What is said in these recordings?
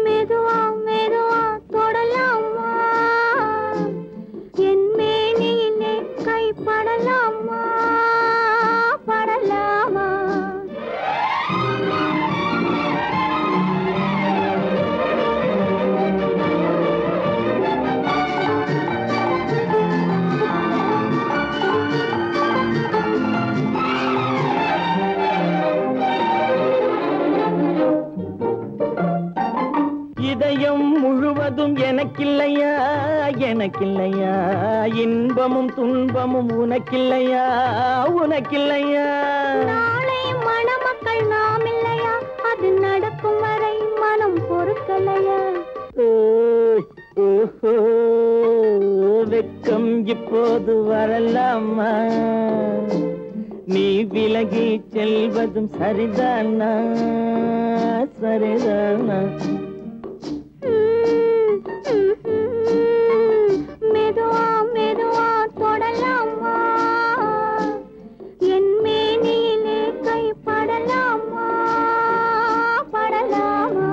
மெதுவா மெதுவா தொடலாமா, என் மேனியிலே கைப்படலாமா, படலாமா. இதயம் முழுவதும் எனக்கில்லையா, எனக்கில்லையா, இன்பமும் துன்பமும் உனக்கில்லையா, உனக்கில்லையா. நாளை மணமக்கள் நாம் இல்லையா, அது நடக்கும் வரை மனம் பொறுக்கலையா. வெக்கம் இப்போது வரலாமா, நீ விலகி செல்வதும் சரிதானா, சரிதானா. மெதுவா மெதுவா தொடலாமா, என் மேனியிலே கைப்படலாமா, படலாமா.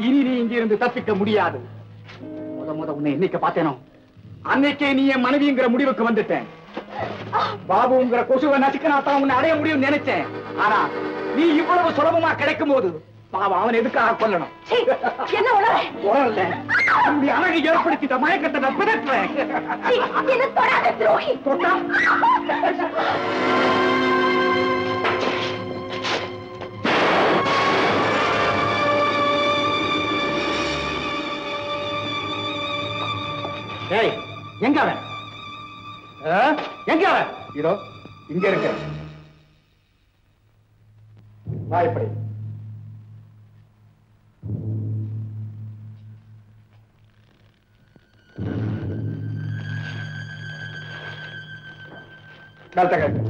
இனி நீ இங்கிருந்து தப்பிக்க முடியாது. முத உன்னை என்னைக்கு பார்த்தேனோ அன்னைக்கே நீ என் மனைவிங்கிற முடிவுக்கு வந்துட்டேன். பாபுங்கிற கொசுவை நசுக்கினாத்தான் உன்னை அடைய முடியும் நினைச்சேன். ஆனா நீ இவ்வளவு சுலபமா கிடைக்கும் போது பாவம் அவன் எதுக்காக கொல்லணும்? என்ன உணரல. உன்னுடைய அழகை ஏற்படுத்திட்ட மயக்கத்தை நான் பிதற்றுறேன். தொட்டா எங்க அவன்? எங்க அவன்? இதோ இங்க இருக்க. வா இப்படி. கரெக்டா கரெக்ட்.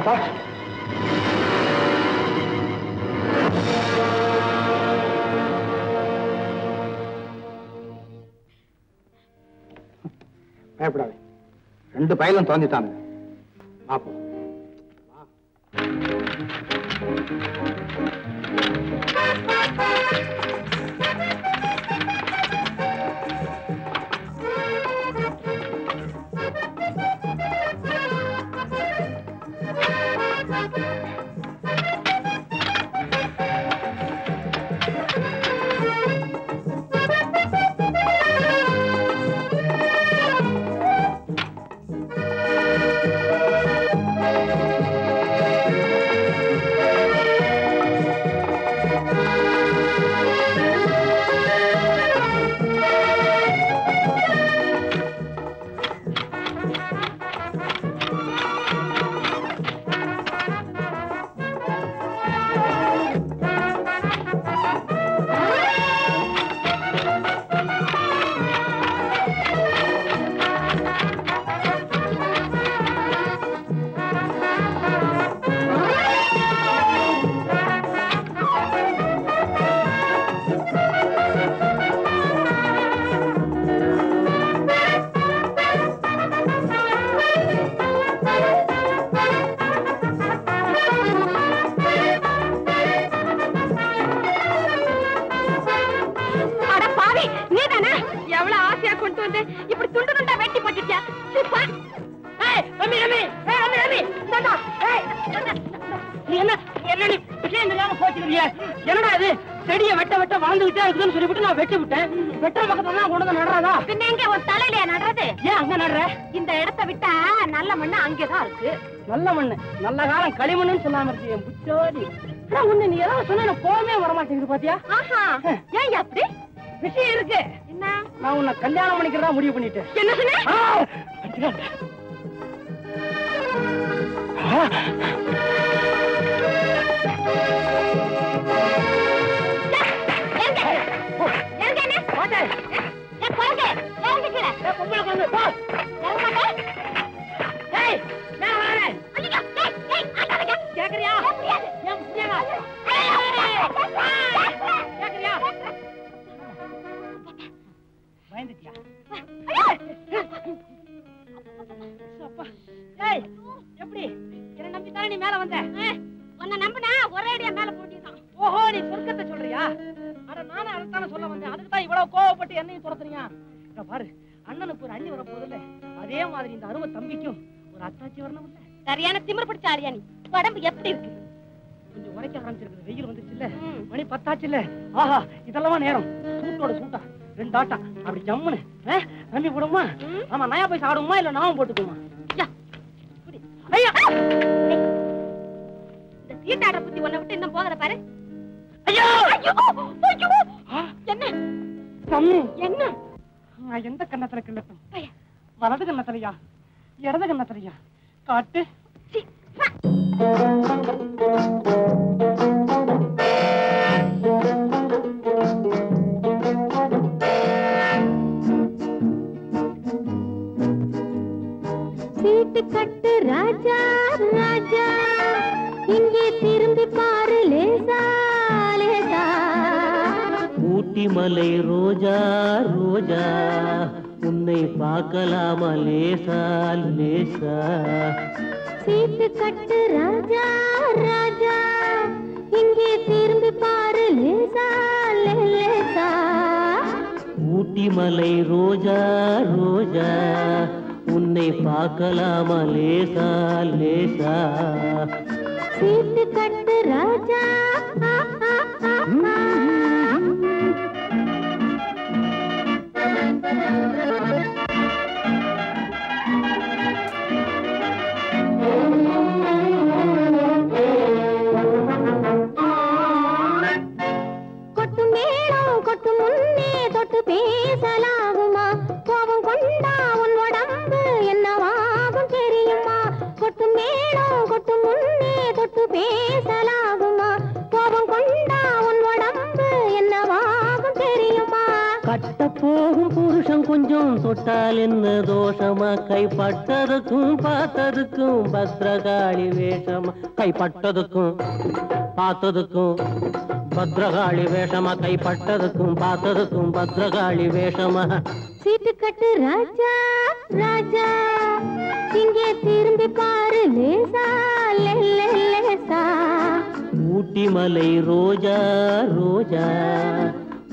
அப்பா பயப்படாது, 2 பயலும் தோந்திட்டாங்க. பாப்போம். என்னடா இது செடியை வெட்ட வெட்ட வாழ்ந்துகிட்டே இருக்குதுன்னு சொல்லிவிட்டு நான் வெட்டி விட்டேன். வெட்டுற பக்கத்துல கொண்டு வந்து நடுறாதா? பின்ன எங்க ஒரு தலையில நடுறது? ஏன் அங்க நடுற? இந்த இடத்தை விட்டா நல்ல மண்ணு அங்கேதான் இருக்கு. நல்ல மண்ணு, நல்ல காலம் களிமண்ணுன்னு சொல்லாம இருக்கு என் புச்சோடி. ஒண்ணு நீ ஏதாவது சொன்ன போகவே வரமாட்டேங்குது பாத்தியா? ஏன் அப்படி? விஷயம் இருக்கு. என்ன? நான் உன்னை கல்யாணம் பண்ணிக்கிறதா முடிவு பண்ணிட்டேன். என்ன சொன்ன? எப்படி என்ன நம்பித்தானே நீ மேல வந்த? உன்னை நம்பினா ஒரே அடியா மேல போட்டிருக்கான். ஓஹோ, நீ சொர்க்கத்தை சொல்றியா? அட நானும் அதைத்தானே சொல்ல வந்தேன். அதுக்கு தான் இவ்வளவு கோவப்பட்டு என்னையும் துரத்துறியா? பாரு, அண்ணனுக்கு ஒரு அண்ணி வர போதில்ல, அதே மாதிரி இந்த அருமை தம்பிக்கும் ஒரு அத்தாச்சி வரணும் இல்ல? சரியான திமிர் பிடிச்ச ஆளியா நீ. உடம்பு எப்படி இருக்கு? கொஞ்சம் உரைக்க ஆரம்பிச்சிருக்கு. வெயில் வந்துச்சு இல்ல, மணி 10 ஆச்சு இல்ல. ஆஹா, இதெல்லாம் நேரம். சூட்டோட சூட்டா 2 ஆட்டா அப்படி ஜம்முன்னு நம்பி போடுமா? ஆமா, நயா போய் சாடுமா இல்ல நாமும் போட்டுக்குமா? ஐயா, இந்த சீட்டாட புத்தி உன்னை விட்டு இன்னும் போகல பாரு. ஐயோ என்ன தம்மி? என்ன? நான் எந்த கண்ணத்துல கிள்ளட்டும்? வலது கண்ணத்திலையா இடது கண்ணத்திலையா? காட்டு. சீட்டு கட்டு ராஜா ராஜா, இங்கே திரும்பி பாரு லேசா லேசா. ஊட்டி மலை ரோஜா ரோஜா, உன்னை பார்க்கலாமா லேசா லேசா. சீட்டு கட்டு ராஜா ராஜா, இங்கே திரும்பி பாரு லேசா லேசா. ஊட்டி மலை ரோஜா ரோஜா, உன்னை பார்க்கலாமா லேசா லேசா. சீட்டு கட்டு ராஜா. கொட்டு மேளம் கொட்டு முன்னே தொட்டு பேசலாகுமா? கோபம் கொண்டா உன் உடம்பு என்னவாகும் தெரியுமா? கொட்டு மேளம் கொட்டு முன்னே தொட்டு பேசலாகுமா? கோபம் கொண்டா உன் உடம்பு என்னவாகும் தெரியுமா? கட்ட போகும் புருஷன் கொஞ்சம் பக்கம் தொட்டால் என்ன தோஷமா கைப்பட்டதுக்கும் பார்த்ததுக்கும் பத்ரகாளி வேஷமா கைப்பட்டதுக்கும் பார்த்ததுக்கும் பத்ரகாளி வேஷமா கைப்பட்டதுக்கும் பார்த்ததுக்கும் பத்ரகாளி வேஷமா சீட்டு கட்டு ராஜா ராஜா இங்கே திரும்பி பாரு லேசா லேசா ஊட்டி மலை ரோஜா ரோஜா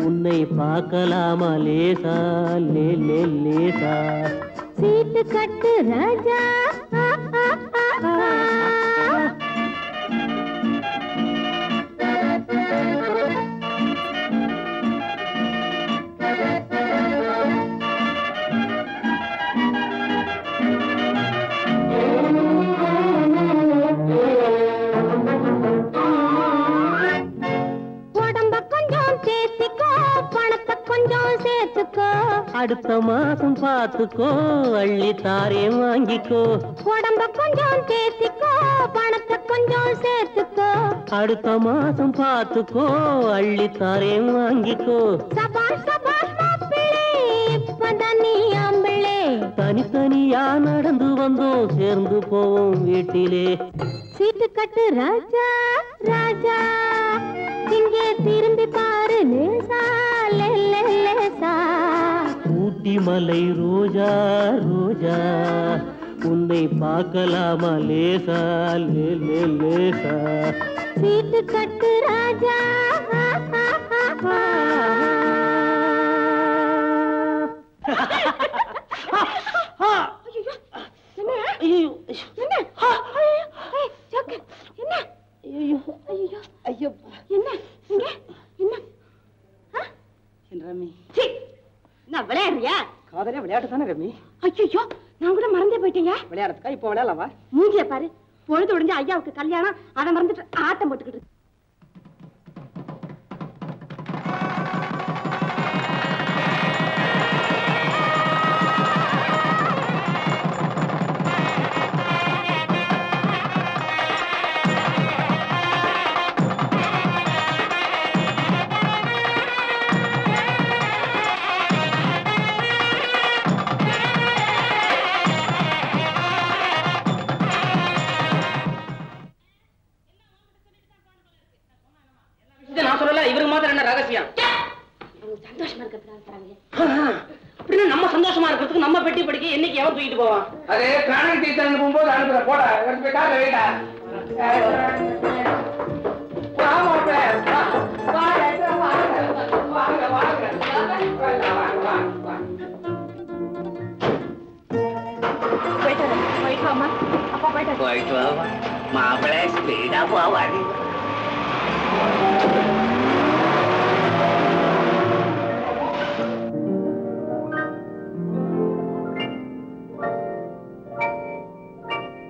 உன்னை பார்க்கலாமா லேசா லேசா சீட்டு கட்டு ராஜா அடுத்த மாசம் பார்த்துக்கோ அள்ளி தாரே வாங்கிக்கோ உடம்ப கொஞ்சம் தேத்திக்கோ பணத்தை கொஞ்சம் சேர்த்துக்கோ அடுத்த மாசம் பார்த்துக்கோ அள்ளி தாரே வாங்கிக்கோ சபாஷ் சபாஷ் மாப்பிள்ளை இப்பதான் நீ ஆம்பிள்ளை தனித்தனியா நடந்து வந்தோம் சேர்ந்து போவோம் வீட்டிலே சீட்டு கட்டு ராஜா ராஜா இங்கே திரும்பி பாரு லேசா லேசா ஊட்டி மலை ரோஜா ரோஜா உன்னை பார்க்கலாமா லேசா லேசா சீட்டு கட்டு ராஜா விளையாடுறியா காதலே விளையாட்டு தானே ரமி ஐயோ நான் கூட மறந்தே போயிட்டேங்க விளையாடுறதுக்கா இப்ப விளையாடலாமா மூஞ்சிய பாரு பொழுது ஒடிஞ்சு ஐயாவுக்கு கல்யாணம் அதை மறந்துட்டு ஆட்டம் போட்டுக்கிட்டு இவருக்கு மாத்திரம் என்ன ரகசியம் சந்தோஷமா இருக்கிறாங்க அப்படின்னா நம்ம சந்தோஷமா இருக்கிறதுக்கு நம்ம பெட்டி படிக்க என்னைக்கு எவன் தூக்கிட்டு போவான் அதே பிராணம் டீச்சர் அனுப்பும்போது அனுப்புற போட கால வைடா போயிட்டு வாமா மாப்பிள்ளை ஸ்பீடா போவாடி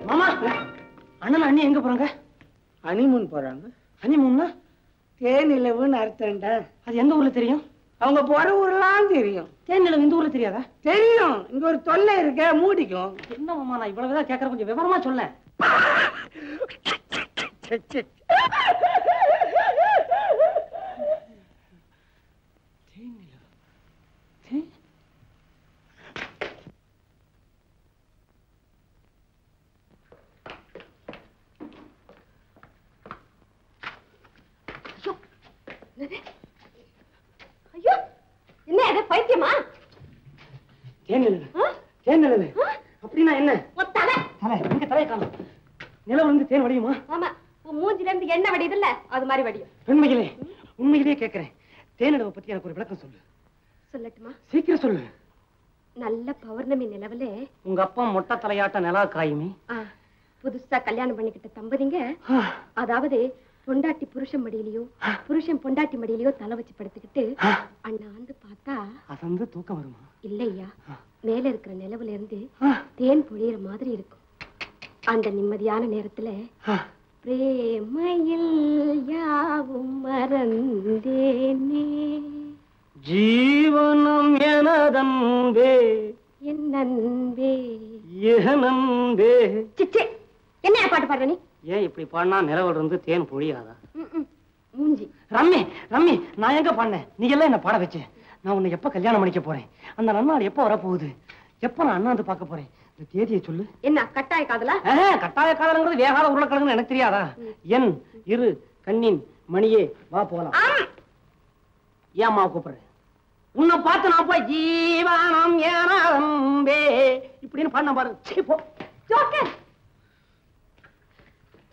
மாமா அண்ணன் அண்ணி எங்க போறாங்க ஹனிமூன் போறாங்க. ஹனிமூன்னா தேனிலவுன்னு அர்த்தம்டா. அது எந்த ஊர்ல தெரியும்? அவங்க போற ஊர்லாம் தெரியும். தேனிலவு இந்த ஊர்ல தெரியாதா? தெரியும். இங்க ஒரு தொல்லை இருக்க மூடிக்கும். என்ன மாமா நான் இவ்வளவுதான் கேட்கறேன், கொஞ்சம் விவரமா சொல்ல. ஐயோ, என்ன அது பைத்தியமா? தேனிலவு, தேனிலவு அப்படின்னா என்ன? தலை தலை எங்க தலையை காணும். நிலவு வந்து தேன் வடியுமா? ஆமா, மூஞ்சில இருந்து என்ன வடியுது இல்ல, அது மாதிரி வடியும். உண்மையிலே உண்மையிலேயே கேட்கிறேன், தேனிலவை பத்தி எனக்கு ஒரு விளக்கம் சொல்லு. சொல்லட்டுமா? சீக்கிரம் சொல்லு. நல்ல பௌர்ணமி நிலவுல உங்க அப்பா மொட்டை தலையாட்ட நிலா காயுமே. புதுசா கல்யாணம் பண்ணிக்கிட்ட தம்பதிங்க, அதாவது பொண்டாட்டி புருஷன் மடியிலயோ புருஷன் பொண்டாட்டி மடியிலயோ தலை வச்சு படுத்துக்கிட்டு அண்ணாந்து பார்த்தா அசந்து தூக்கம் வருமா? இல்லையா, மேல இருக்கிற நிலவுல இருந்து தேன் பொழியிற மாதிரி இருக்கும். அந்த நிம்மதியான நேரத்துல பிரேமையில் யாவும் மறந்தேனே, ஜீவனம் எனதன்பே என் அன்பே ஏனன்பே. சிச்சே, என்ன பாட்டு பாடுற நீ? ஏன் இப்படி பாடினா நிலவுல இருந்து தேன் பொழியாதா? மூஞ்சி ரம்மி ரம்மி, நான் எங்க பாடினேன்? நீ எல்லாம் என்ன பாட வச்ச. நான் உன்னை எப்ப கல்யாணம் பண்ணிக்க போறேன்? அந்த நன்னாள் எப்ப வரப்போகுது? எப்ப நான் அண்ணாந்து பார்க்க போறேன்? இந்த தேதியை சொல்லு. என்ன கட்டாய காதலா? கட்டாய காதலங்கிறது வேகாத உருளைக்கிழங்குன்னு எனக்கு தெரியாதா? என் இரு கண்ணின் மணியே வா போலாம். ஏம்மா கூப்பிடுற? உன்னை பார்த்து நான் போய் ஜீவானம் ஏனாம்பே இப்படின்னு பண்ண பாரு. போ. ஜோக்கர்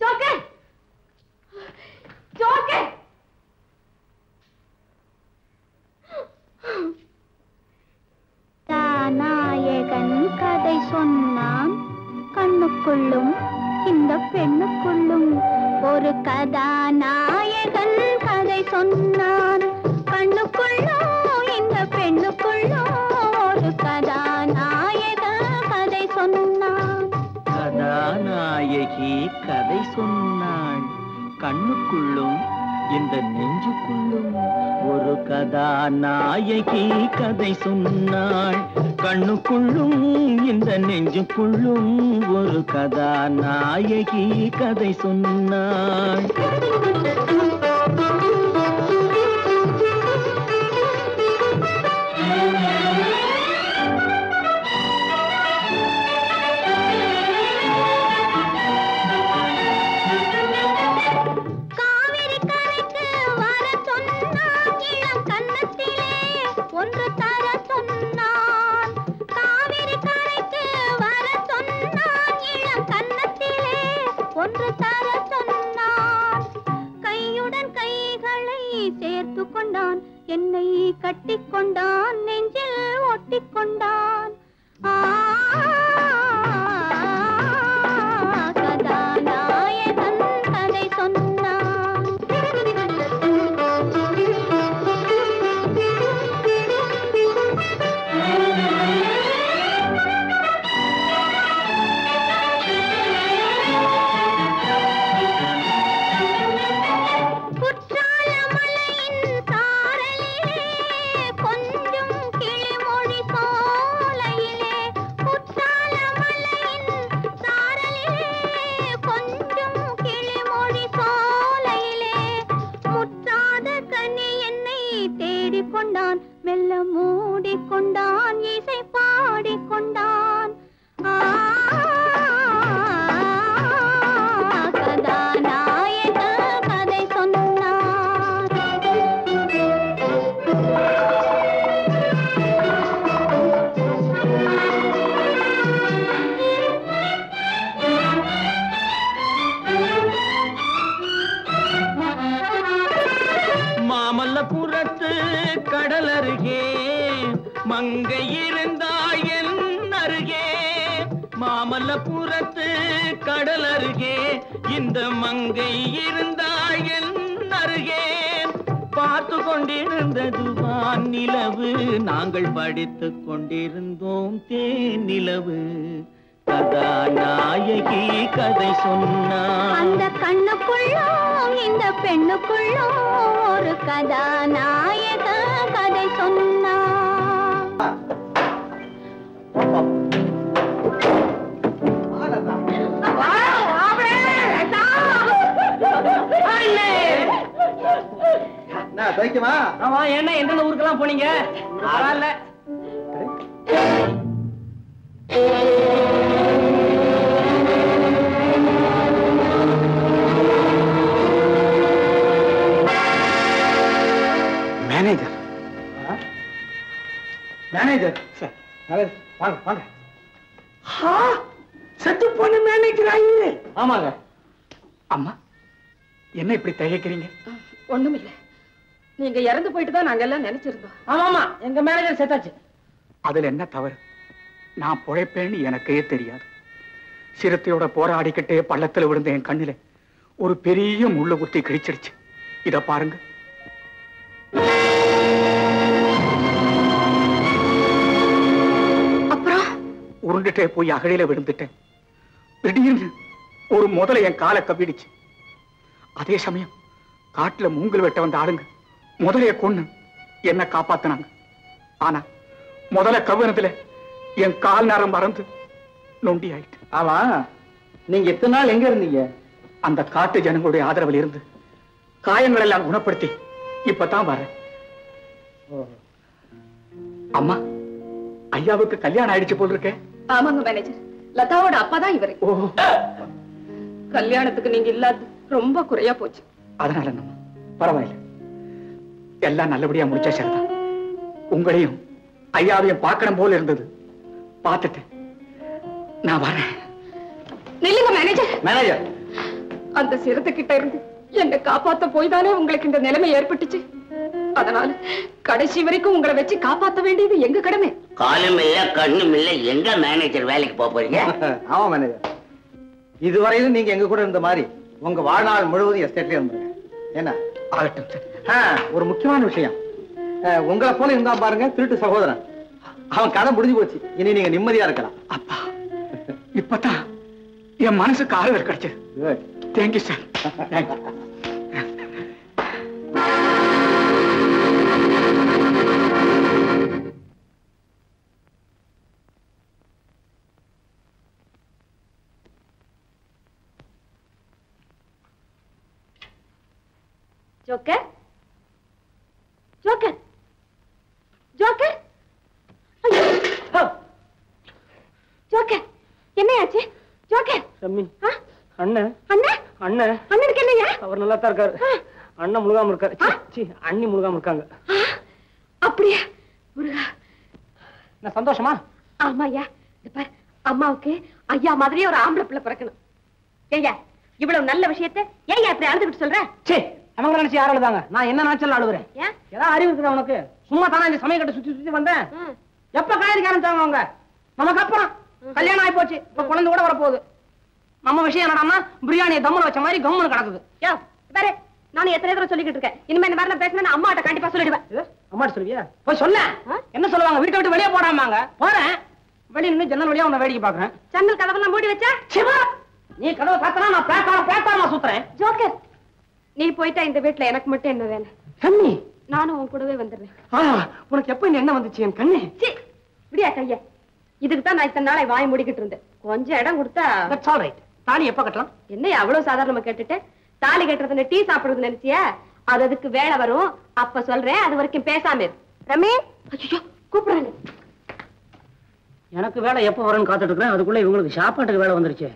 ஜோக்கர் ஜோக்கர் நாயகன் கதை சொன்னான், கண்ணுக்குள்ளும் இந்த பெண்ணுக்குள்ளும் ஒரு கதாநாயகன் கதை சொன்னான், கண்ணுக்குள்ளும் இந்த பெண்ணுக்குள்ளும் ஒரு கதாநாயகன் கதை சொன்னான். கதாநாயகி கதை சொன்னாள், கண்ணுக்குள்ளும் இந்த நெஞ்சுக்குள்ளும் ஒரு கதாநாயகி கதை சொன்னாள், கண்ணுக்குள்ளும் இந்த நெஞ்சுக்குள்ளும் ஒரு கதாநாயகி கதை சொன்னாள். ஒன்று தர சொன்னான், காவிரி கரைக்கு வர சொன்னான், இளம் கன்னத்திலே ஒன்று தர சொன்னான். கையுடன் கைகளை சேர்த்து கொண்டான், என்னை கட்டிக்கொண்டான், நெஞ்சில் ஒட்டிக்கொண்டான். கதாநாயகன் கதை சொன்னான். கொண்டான், மெல்ல மூடிக்கொண்டான், இசை பாடிக்கொண்டான். கதாநாயக கதை சொன்னான். மாமல்லபுரத்து கடல் அருகே மங்கை இருந்தாள் என் அருகே, மாமல்லபுரத்து கடல் அருகே இந்த மங்கை இருந்தாள் என் அருகே. பார்த்து கொண்டிருந்தது வான் நிலவு, நாங்கள் படித்துக் கொண்டிருந்தோம் தேன் நிலவு. கதாநாயகி கதை சொன்னான், அந்த கண்ணுக்குள்ளும் இந்த பெண்ணுக்குள்ளும் ஒரு கதாநாயக கதை சொன்னான். சைக்கியமா? ஆமா, என்ன எந்தெந்த ஊருக்கெல்லாம் போனீங்க? பரவாயில்ல. மேனேஜர் மேனேஜர் சார், வாங்க வாங்க. செத்து போன மேனேஜர் ஆயிரு. ஆமாங்க. அம்மா, என்ன இப்படி தயக்கிறீங்க? ஒண்ணுமில்ல, நீங்க இறந்து போயிட்டு தான் நாங்க எல்லாம் நினைச்சிருந்தோம். ஆமாமா, எங்க மேனேஜர் செத்தாச்சு. அதுல என்ன தவறு? நான் பொழைப்பேன்னு எனக்கே தெரியாது. சிறுத்தையோட போராடிக்கிட்டே பள்ளத்துல விழுந்த என் கண்ணில ஒரு பெரிய முள்ளு குத்தி கிழிச்சிடுச்சு. இத பாருங்க. அப்புறம் உருண்டுட்டே போய் அகழியில விழுந்துட்டேன். திடீர்னு ஒரு முதல என் காலை கவ்விடுச்சு. அதே சமயம் காட்டுல மூங்கில் வெட்ட வந்த ஆளுங்க முதலைய கொன்னு என்ன காப்பாத்தினாங்க. ஆனா முதல கவ்வினதுல என் கால் நேரம் மறந்து நொண்டி ஆயிட்டு. ஆமா, நீங்க எத்தனை நாள் எங்க இருந்தீங்க? அந்த காட்டு ஜனங்களுடைய ஆதரவில் இருந்து காயங்கள் எல்லாம் குணப்படுத்தி இப்பதான் வரேன். அம்மா, ஐயாவுக்கு கல்யாணம் ஆயிடுச்சு போல் இருக்கே. ஆமாங்க மேனேஜர், லதாவோட அப்பா தான் இவரு. கல்யாணத்துக்கு நீங்க இல்லாத ரொம்ப குறையா போச்சு. அதனால என்னம்மா, பரவாயில்ல, எல்லாம் நல்லபடியா முடிச்சா சரிதான். உங்களையும் ஐயாவையும் பார்க்கணும் போல இருந்தது, பார்த்துட்டு நான் வரேன். நில்லுங்க மேனேஜர். மேனேஜர், அந்த சிறுத்தைகிட்ட இருந்து என்னை காப்பாத்த போய் தானே உங்களுக்கு இந்த நிலைமை ஏற்பட்டுச்சு. அதனால கடைசி வரைக்கும் உங்களை வச்சு காப்பாத்த வேண்டியது எங்க கடமை. காலம் இல்ல கண்ணும் இல்ல, எங்க மேனேஜர் வேலைக்கு போறீங்க? ஆமா மேனேஜர், இதுவரையிலும் நீங்க எங்க கூட இருந்த மாதிரி உங்க வாழ்நாள் முழுவதும் எஸ்டேட்லயே இருந்துருங்க. என்ன ஆகட்டும். ஒரு முக்கியமான விஷயம், உங்களை போல இருந்தா பாருங்க திருட்டு சகோதரன், அவன் கதை முடிஞ்சு போச்சு. இனி நீங்க நிம்மதியா இருக்கலாம். அப்பா, இப்பதான் என் மனசுக்கு ஆறுதல் கிடைச்சது. Thank you sir. Joker, joker, joker, joker, என்னையாச்சு? ஜோக்கர், ரம்மி, அண்ணன் அண்ணன் அண்ணன் அண்ணனுக்கு என்னையா? அவர் நல்லா தான் இருக்காரு. அண்ணன் முழுகாம இருக்காரு. அண்ணி முழுகாம இருக்காங்க. அப்படியா முருகா? நான் சந்தோஷமா? ஆமா ஐயா. பாரு, அம்மாவுக்கு ஐயா மாதிரியே ஒரு ஆம்பளை பிள்ளை பிறக்கணும். ஏய்யா, இவ்வளவு நல்ல விஷயத்தை ஏன் இப்படி அழுதுகிட்டு சொல்ற? சே, அவங்க நினைச்சு யாரும் அழுதாங்க? நான் என்ன நினைச்சாலும் அழுவுறேன். ஏதாவது அறிவு இருக்குதா உனக்கு? சும்மா தானே இந்த சமயக்கட்டை சுத்தி சுத்தி வந்தேன். எப்ப காய்கறி ஆரம்பிச்சாங்க அவங்க? நமக்கு அப்புறம் கல்யாணம் ஆகி போச்சு, இப்ப குழந்தை கூட வரப்போகுது. நம்ம விஷயம் என்னடான்னா பிரியாணியை தம்முல வச்ச மாதிரி கம்முன்னு கிடக்குது. பாரு, நானும் எத்தனை தடவை சொல்லிக்கிட்டு இருக்கேன், இனிமே இந்த மாதிரி பேசினா அம்மாட்ட கண்டிப்பா சொல்லிடுவேன். அம்மாட்ட சொல்லுவியா? போய் சொல்ல. என்ன சொல்லுவாங்க? வீட்டை விட்டு வெளியே போடாமாங்க. போறேன், வெளியே நின்று ஜன்னல் வழியா உன்னை வேடிக்கை பாக்குறேன். ஜன்னல் கதவெல்லாம் மூடி வச்சா? நீ கதவை பார்த்தனா நான் பிளாட்ஃபார்மா சுத்துறேன். ஜோக்கர், நீ போயிட்டா இந்த வீட்டுல எனக்கு மட்டும் என்ன வேலை? கண்ணி, நானும் உன் கூடவே வந்துடுறேன். உனக்கு எப்ப இந்த எண்ணம் வந்துச்சு என் கண்ணு? விடியா கைய, இதுக்கு தான் நான் இத்தனை நாளை வாய் முடிக்கிட்டு இருந்தேன். கொஞ்சம் இடம் கொடுத்தா. That's all right. தாலி எப்ப கட்டலாம்? என்ன அவ்வளவு சாதாரணமா கேட்டுட்டு? தாலி கட்டுறதுன்னு டீ சாப்பிடுறது நினைச்சியா? அது அதுக்கு வேலை வரும், அப்ப சொல்றேன். அது வரைக்கும் பேசாம இரு. ரமே, ஐயோ கூப்பிடுறாங்க. எனக்கு வேலை எப்ப வரும்னு காத்துட்டு இருக்கேன், அதுக்குள்ள இவங்களுக்கு சாப்பாட்டுக்கு வேலை வந்துருச்சு.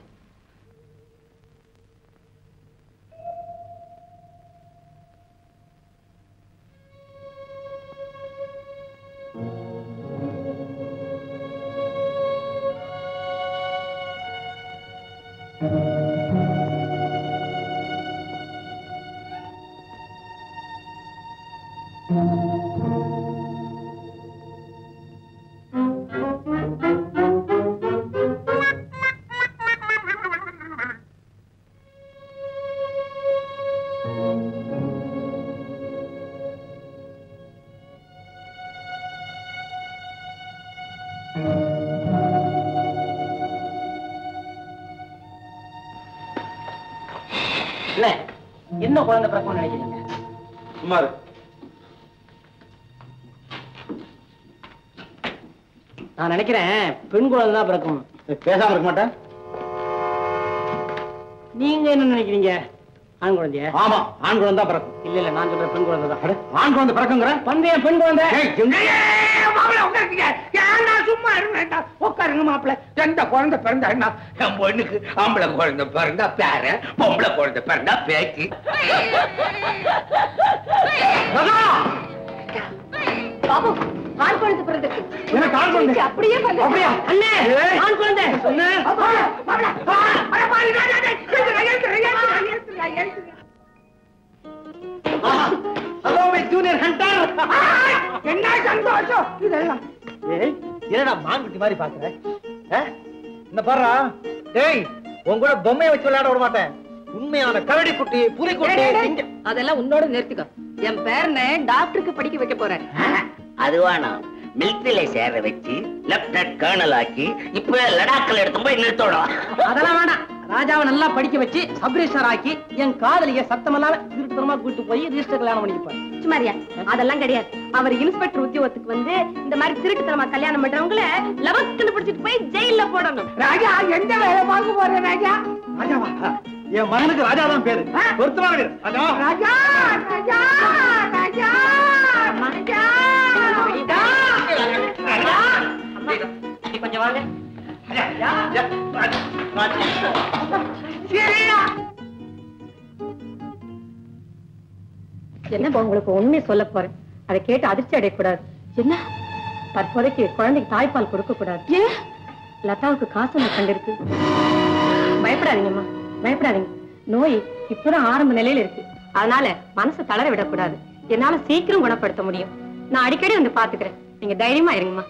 என்ன குழந்தை பிறக்கும் நினைக்கிறீங்க? சுமார் நான் நினைக்கிறேன் பெண் குழந்தை தான் பிறக்கும். பேசாம இருக்க மாட்டேன். நீங்க என்ன நினைக்கிறீங்க? ஆண் குழந்தைய? ஆமா, ஆண் குழந்தை தான் பிறக்கும். இல்ல இல்ல, நான் சொல்ற பெண் குழந்தை தான். ஆண் குழந்தை பிறக்குங்கிற பந்தயம் பெண் குழந்தை. சும்மா இருங்க, உட்காருங்க மாப்பிள்ள. எந்த குழந்தை பிறந்தா என்ன? என் பொண்ணுக்கு ஆம்பளை குழந்தை பிறந்தா பேர, பொம்பளை குழந்தை பிறந்தா பேத்தி. பாபு, ஆண் குழந்தை பிறந்திருக்கு. எனக்கு ஆண் குழந்தை அப்படியே அப்படியா? அண்ணே, ஆண் குழந்தை. Junior Hunter. என்ன சந்தோஷம் இதெல்லாம். என்னடா மான்குட்டி மாதிரி பாக்குற? இந்த பாரு, டேய், உன் கூட பொம்மையை வச்சு விளையாட விட மாட்டேன். உண்மையான கரடி குட்டி, புலிக்குட்டி. அதெல்லாம் உன்னோட நிறுத்திக்கோ. என் பேரனை டாக்டருக்கு படிக்க வைக்க போறேன். அதுவானா மிலிட்டரியில சேர வச்சு லெப்டினன்ட் கர்னல் ஆக்கி இப்ப லடாக்ல எடுத்து போய் நிறுத்தோடும். அதெல்லாம் வேண்டாம். ராஜாவை நல்லா படிக்க வச்சு சப்ரிஜிஸ்டர் ஆக்கி என் காதலிய சத்தமெல்லாம் திருத்தமா கூட்டு போய் ரிஜிஸ்டர் கல்யாணம் பண்ணிப்பாரு. சுமாரியா, அதெல்லாம் கிடையாது. அவர் இன்ஸ்பெக்டர் உத்தியோகத்துக்கு வந்து இந்த மாதிரி திருட்டுத்தனமா கல்யாணம் பண்றவங்கள லவக்குன்னு பிடிச்சிட்டு போய் ஜெயில போடணும். ராஜா, எந்த வேலை பார்க்க போற ராஜா? ராஜாவா? என் மகனுக்கு ராஜாதான் பேரு. பொருத்தமாக ராஜா. ராஜா, ராஜா, ராஜா, ராஜா. நீ கொஞ்சம் வாங்க. என்ன உங்களுக்கு உண்மையை சொல்ல போறேன். அதை கேட்டு அதிர்ச்சி அடையக்கூடாது. என்ன? தற்போதைக்கு குழந்தைக்கு தாய்ப்பால் கொடுக்க கூடாது. ஏன்? லதாவுக்கு காசு கண்டிருக்கு. பயப்படாதீங்கம்மா, பயப்படாதீங்க. நோய் இப்பதான் ஆரம்ப நிலையில இருக்கு. அதனால மனசை தளர விடக்கூடாது. என்னால சீக்கிரம் குணப்படுத்த முடியும். நான் அடிக்கடி வந்து பாத்துக்கிறேன். நீங்க தைரியமா இருங்கம்மா.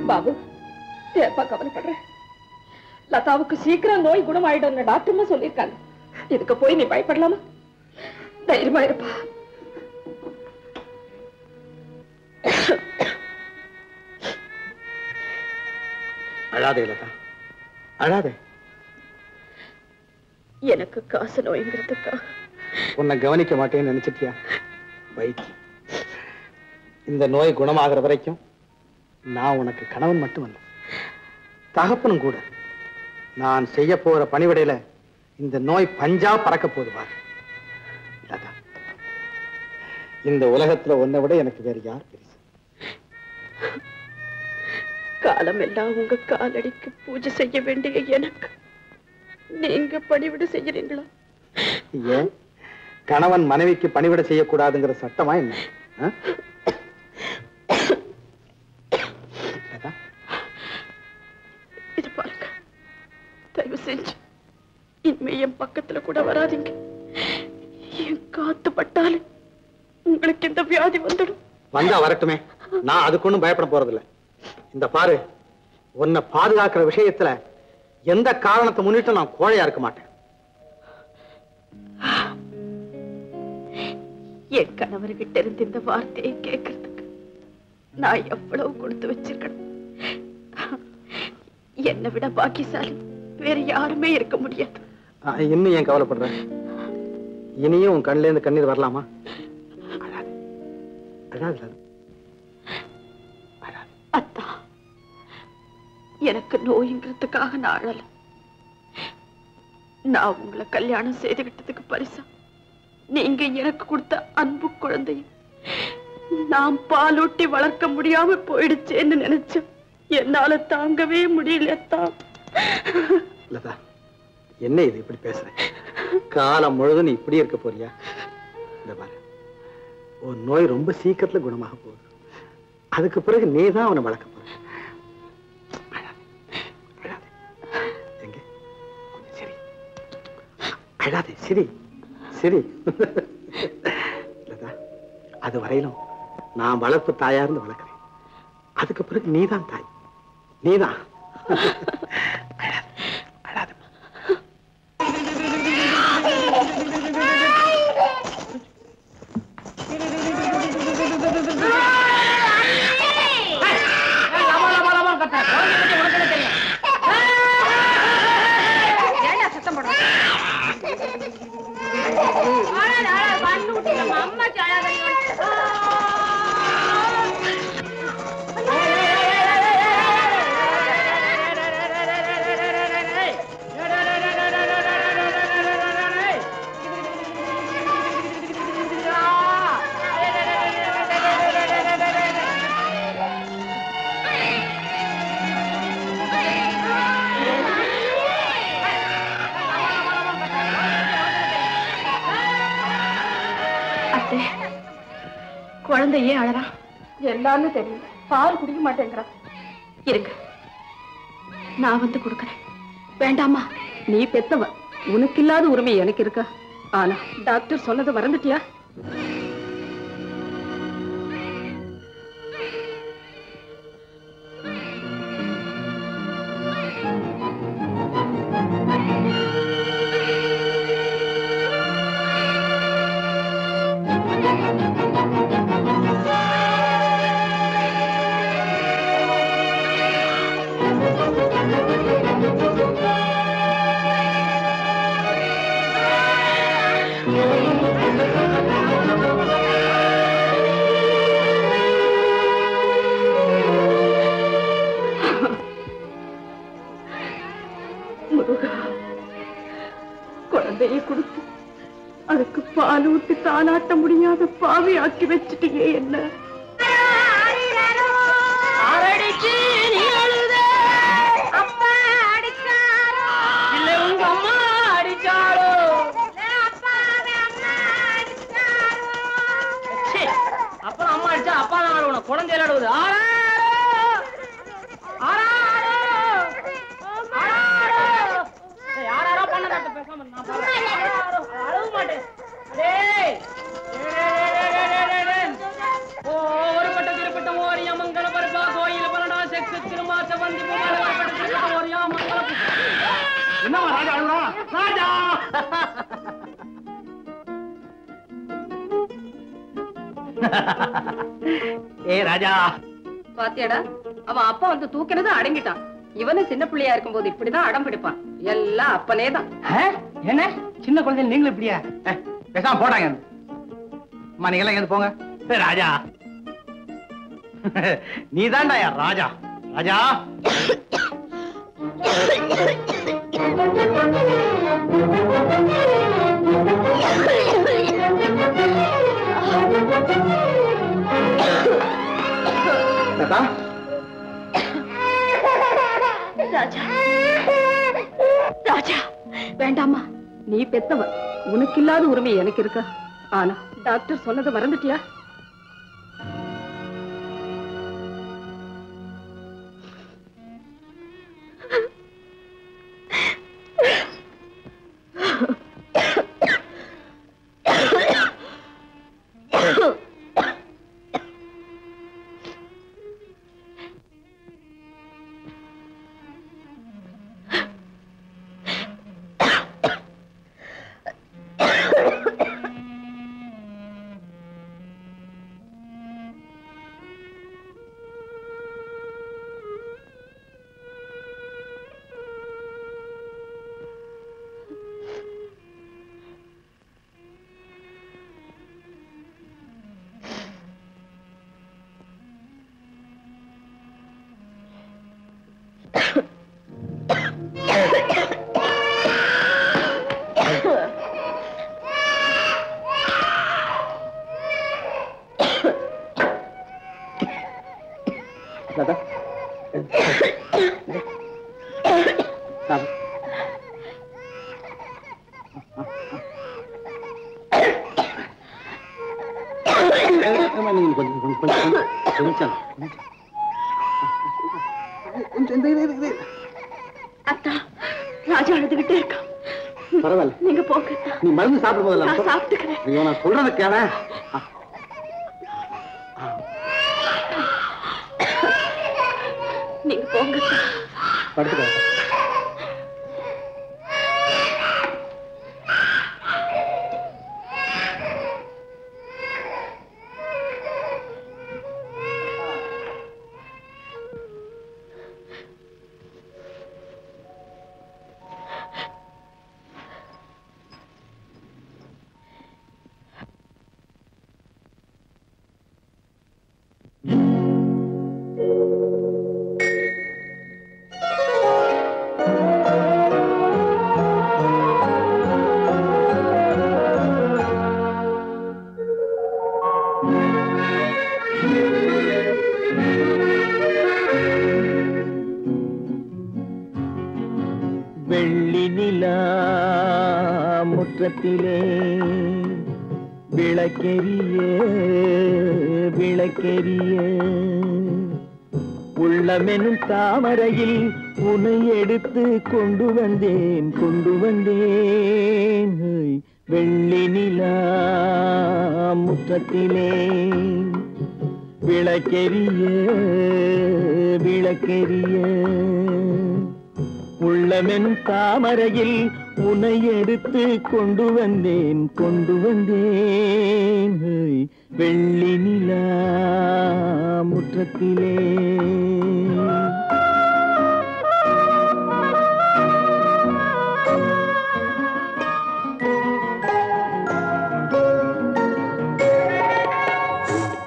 பாபு, ஏப்பா கவலைப்படுற? லதாவுக்கு சீக்கிரம் நோய் குணமாயிடும் டாக்டர்மா சொல்லியிருக்காங்க. இதுக்கு போய் நீ பயப்படலாமா? தைரியமா இருப்பா. அழாதே லதா, அழாதே. எனக்கு காசு நோய்ங்கிறதுக்கா உன்னை கவனிக்க மாட்டேன்னு நினைச்சிட்டியா? வைத்தி, இந்த நோய் குணமாகிற வரைக்கும் நான் உனக்கு கணவன் மட்டுமல்ல, தகப்பனும் கூட. நான் செய்ய போற பணிவிடையில இந்த நோய் பஞ்சா பறக்க போதுவார். லதா, இந்த உலகத்துல உன்னை விட எனக்கு வேற யார் பெருசு? காலம் எல்லாம் உங்க காலடிக்கு பூஜை செய்ய வேண்டிய எனக்கு நீங்க பணிவிட செய்யறீங்களா? ஏன் கணவன் மனைவிக்கு பணிவிட செய்யக்கூடாதுங்கிற சட்டமா என்ன? இது பாருங்க, தயவு செஞ்சு இனிமே என் பக்கத்துல கூட வராதீங்க. என் காத்து பட்டாலே உங்களுக்கு இந்த வியாதி வந்துடும். வந்தா வரட்டுமே, நான் அதுக்கு ஒண்ணும் பயப்பட போறதில்லை. இந்த பாரு, உன்னை பாதுகாக்கிற விஷயத்துல எந்த காரணத்தை முன்னிட்டு நான் கோழையா இருக்க மாட்டேன். என் கணவர்கிட்ட இருந்து இந்த வார்த்தையை கேட்கறதுக்கு நான் எவ்வளவு கொடுத்து வச்சிருக்கேன். என்னை விட பாக்கியசாலி வேற யாருமே இருக்க முடியாது. இன்னும் ஏன் கவலைப்படுற? இனியும் உன் கண்ணுல இருந்து கண்ணீர் வரலாமா? அத்தா, எனக்கு நோய்ங்கிறதுக்காக நான் அழல. நான் உங்களை கல்யாணம் செய்துகிட்டதுக்கு பரிசா நீங்க எனக்கு கொடுத்த அன்பு குழந்தையும் நான் பாலூட்டி வளர்க்க முடியாம போயிடுச்சேன்னு நினைச்சேன். என்னால தாங்கவே முடியலத்தான். லதா, என்ன இது இப்படி பேசுற? காலம் முழுதும் நீ இப்படி இருக்க போறியா? இந்த பாரு, ஒரு நோய் ரொம்ப சீக்கிரத்துல குணமாக போகுது. அதுக்கு பிறகு நீ தான் அவனை வளர்க்க போற. எங்க சரி, அழாதே, சரி சரி. லதா, அது வரையிலும் நான் வளர்ப்பு தாயா இருந்து வளர்க்கிறேன். அதுக்கு பிறகு நீதான் தாய், நீதான். குழந்தை ஏன் அழறா? எல்லாரும் தெரியும், பால் குடிக்க மாட்டேங்கிறா. இருங்க, நான் வந்து கொடுக்கறேன். வேண்டாமா? நீ பெத்தவ, உனக்கு இல்லாத உரிமை எனக்கு இருக்கா? ஆனா டாக்டர் சொன்னதை மறந்துட்டியா? முருகா, குழந்தையை கொடுத்து அதுக்கு பால் ஊத்தி தாளாட்ட முடியாத பாவி ஆக்கி வச்சுட்டீங்க என்ன. அப்புறம் அம்மா அடிச்சா அப்பா தான் ஆடுவோம். குழந்தை ஆடுவது யாரோ பண்ண பேசாம அழக மாட்டேன். ஒரு பட்ட திருப்பட்ட ஓரியா மங்கள பருப்பா கோயில் பலடா செக்கு திருமாச்ச வந்து ஓரியா மங்கள. என்னவா ராஜா அழுறா? ராஜா ஏ ராஜா, பாத்தியாடா, அவன் அப்பா வந்து தூக்கினது அடங்கிட்டான். இவனு சின்ன பிள்ளையா இருக்கும் போது இப்படிதான் அடம் பிடிப்பான். எல்லாம் அப்பனேதான். என்ன சின்ன குழந்தை நீங்களும் இப்படியா? பேசாம போட்டாங்க. அம்மா நீங்க எல்லாம் எங்க போங்க. ராஜா நீதான்டா யார் ராஜா? ராஜா ராஜா, ராஜா வேண்டாமா, நீ பெத்தவ, உனக்கு இல்லாத உரிமை எனக்கு இருக்கா? ஆனா டாக்டர் சொன்னதை மறந்துட்டியா? அத்தா, ராஜா அழுதுகிட்டே இருக்கான். பரவாயில்ல, நீங்க போங்க. நீ மருந்து சாப்பிடும் போதெல்லாம் நான் சாப்பிட்டுக்கிறேன். ஐயோ, நான் சொல்றத கேள. நீங்க போங்க. படுத்துக்க. வெள்ளி நிலா முற்றத்திலே விளக்கெரிய விளக்கெரிய உள்ளமெனும் தாமரையில் உன்னை எடுத்து கொண்டு வந்தேன் வெள்ளி நிலா முற்றத்திலே விளக்கெரிய விளக்கெரிய உள்ளமென் தாமரையில் உன்னை எடுத்து கொண்டு வந்தேன் வெள்ளி நிலா முற்றத்திலே.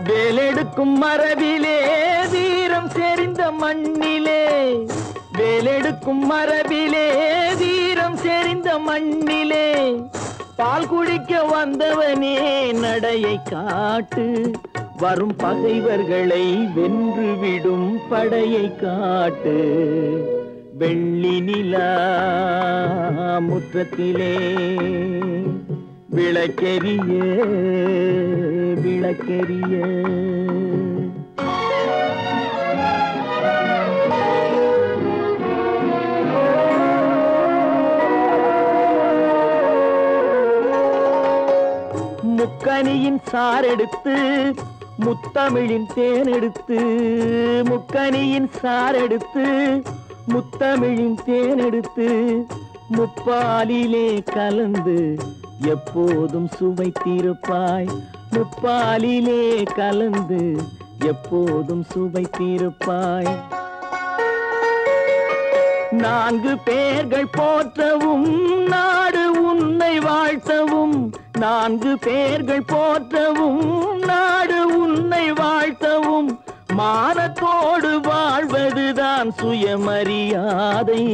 வேலெடுக்கும் மரபிலே வீரம் செறிந்த மண்ணிலே வேலெடுக்கும் மரபிலே வீரம் செறிந்த மண்ணிலே பால் குடிக்க வந்தவனே நடையை காட்டு, வரும் பகைவர்களை வென்று விடும் படையை காட்டு. வெள்ளி நிலா முற்றத்திலே விளக்கெரிய விளக்கெரிய. முக்கனியின் சாரெடுத்து முத்தமிழின் தேனெடுத்து, முக்கனியின் சாரெடுத்து முத்தமிழின் தேனெடுத்து, முப்பாலிலே கலந்து எப்போதும் சுவைத்திருப்பாய். முப்பாலிலே கலந்து எப்போதும் சுவைத்திருப்பாய். 4 பேர்கள் போற்றவும் நாடு உன்னை வாழ்த்தவும், 4 பேர்கள் போற்றவும் நாடு உன்னை வாழ்த்தவும், மானத்தோடு வாழ்வதுதான் சுயமரியாதை.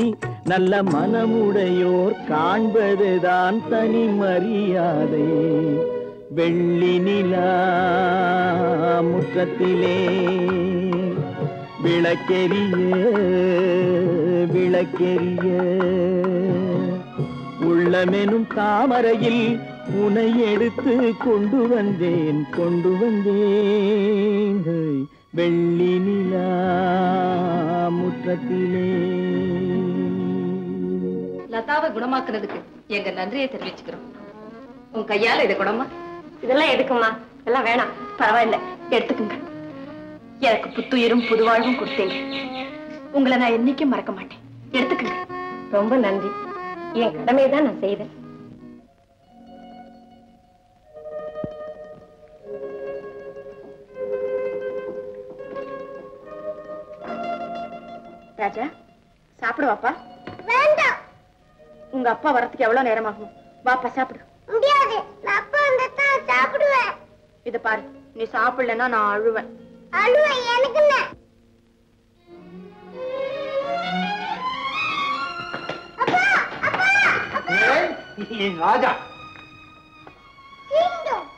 நல்ல மனமுடையோர் காண்பதுதான் தனி மரியாதை. வெள்ளி நிலா முற்றத்திலே விளக்கெரிய விளக்கெரிய. உள்ளமெனும் தாமரையில் உனை எடுத்து கொண்டு வந்தேன் கொண்டு வந்தேன். வெள்ளி நிலா முற்றத்திலே. லதாவை குணமாக்குறதுக்கு எங்க நன்றியை தெரிவிச்சுக்கிறோம். உன் கையால இதை குணமா? இதெல்லாம் எதுக்குமா? இதெல்லாம் வேணாம். பரவாயில்ல, எடுத்துக்குங்க. எனக்கு புத்துயிரும் புதுவாழ்வும் கொடுத்தீங்க. உங்களை நான் என்னைக்கும் மறக்க மாட்டேன். எடுத்துக்குங்க. ரொம்ப நன்றி. என் கடமையை தான் நான் செய்தேன். ராஜா, சாப்பிடுவாப்பா? வேண்டாம். உங்க அப்பா வரத்துக்கு எவ்வளவு நேரம் ஆகும்? வாப்பா சாப்பிடு. முடியாது, அப்பா வந்தா சாப்பிடுவேன். இத பாரு, நீ சாப்பிடலன்னா நான் அழுவேன். அழுவேன் எனக்கு என்ன? ராஜா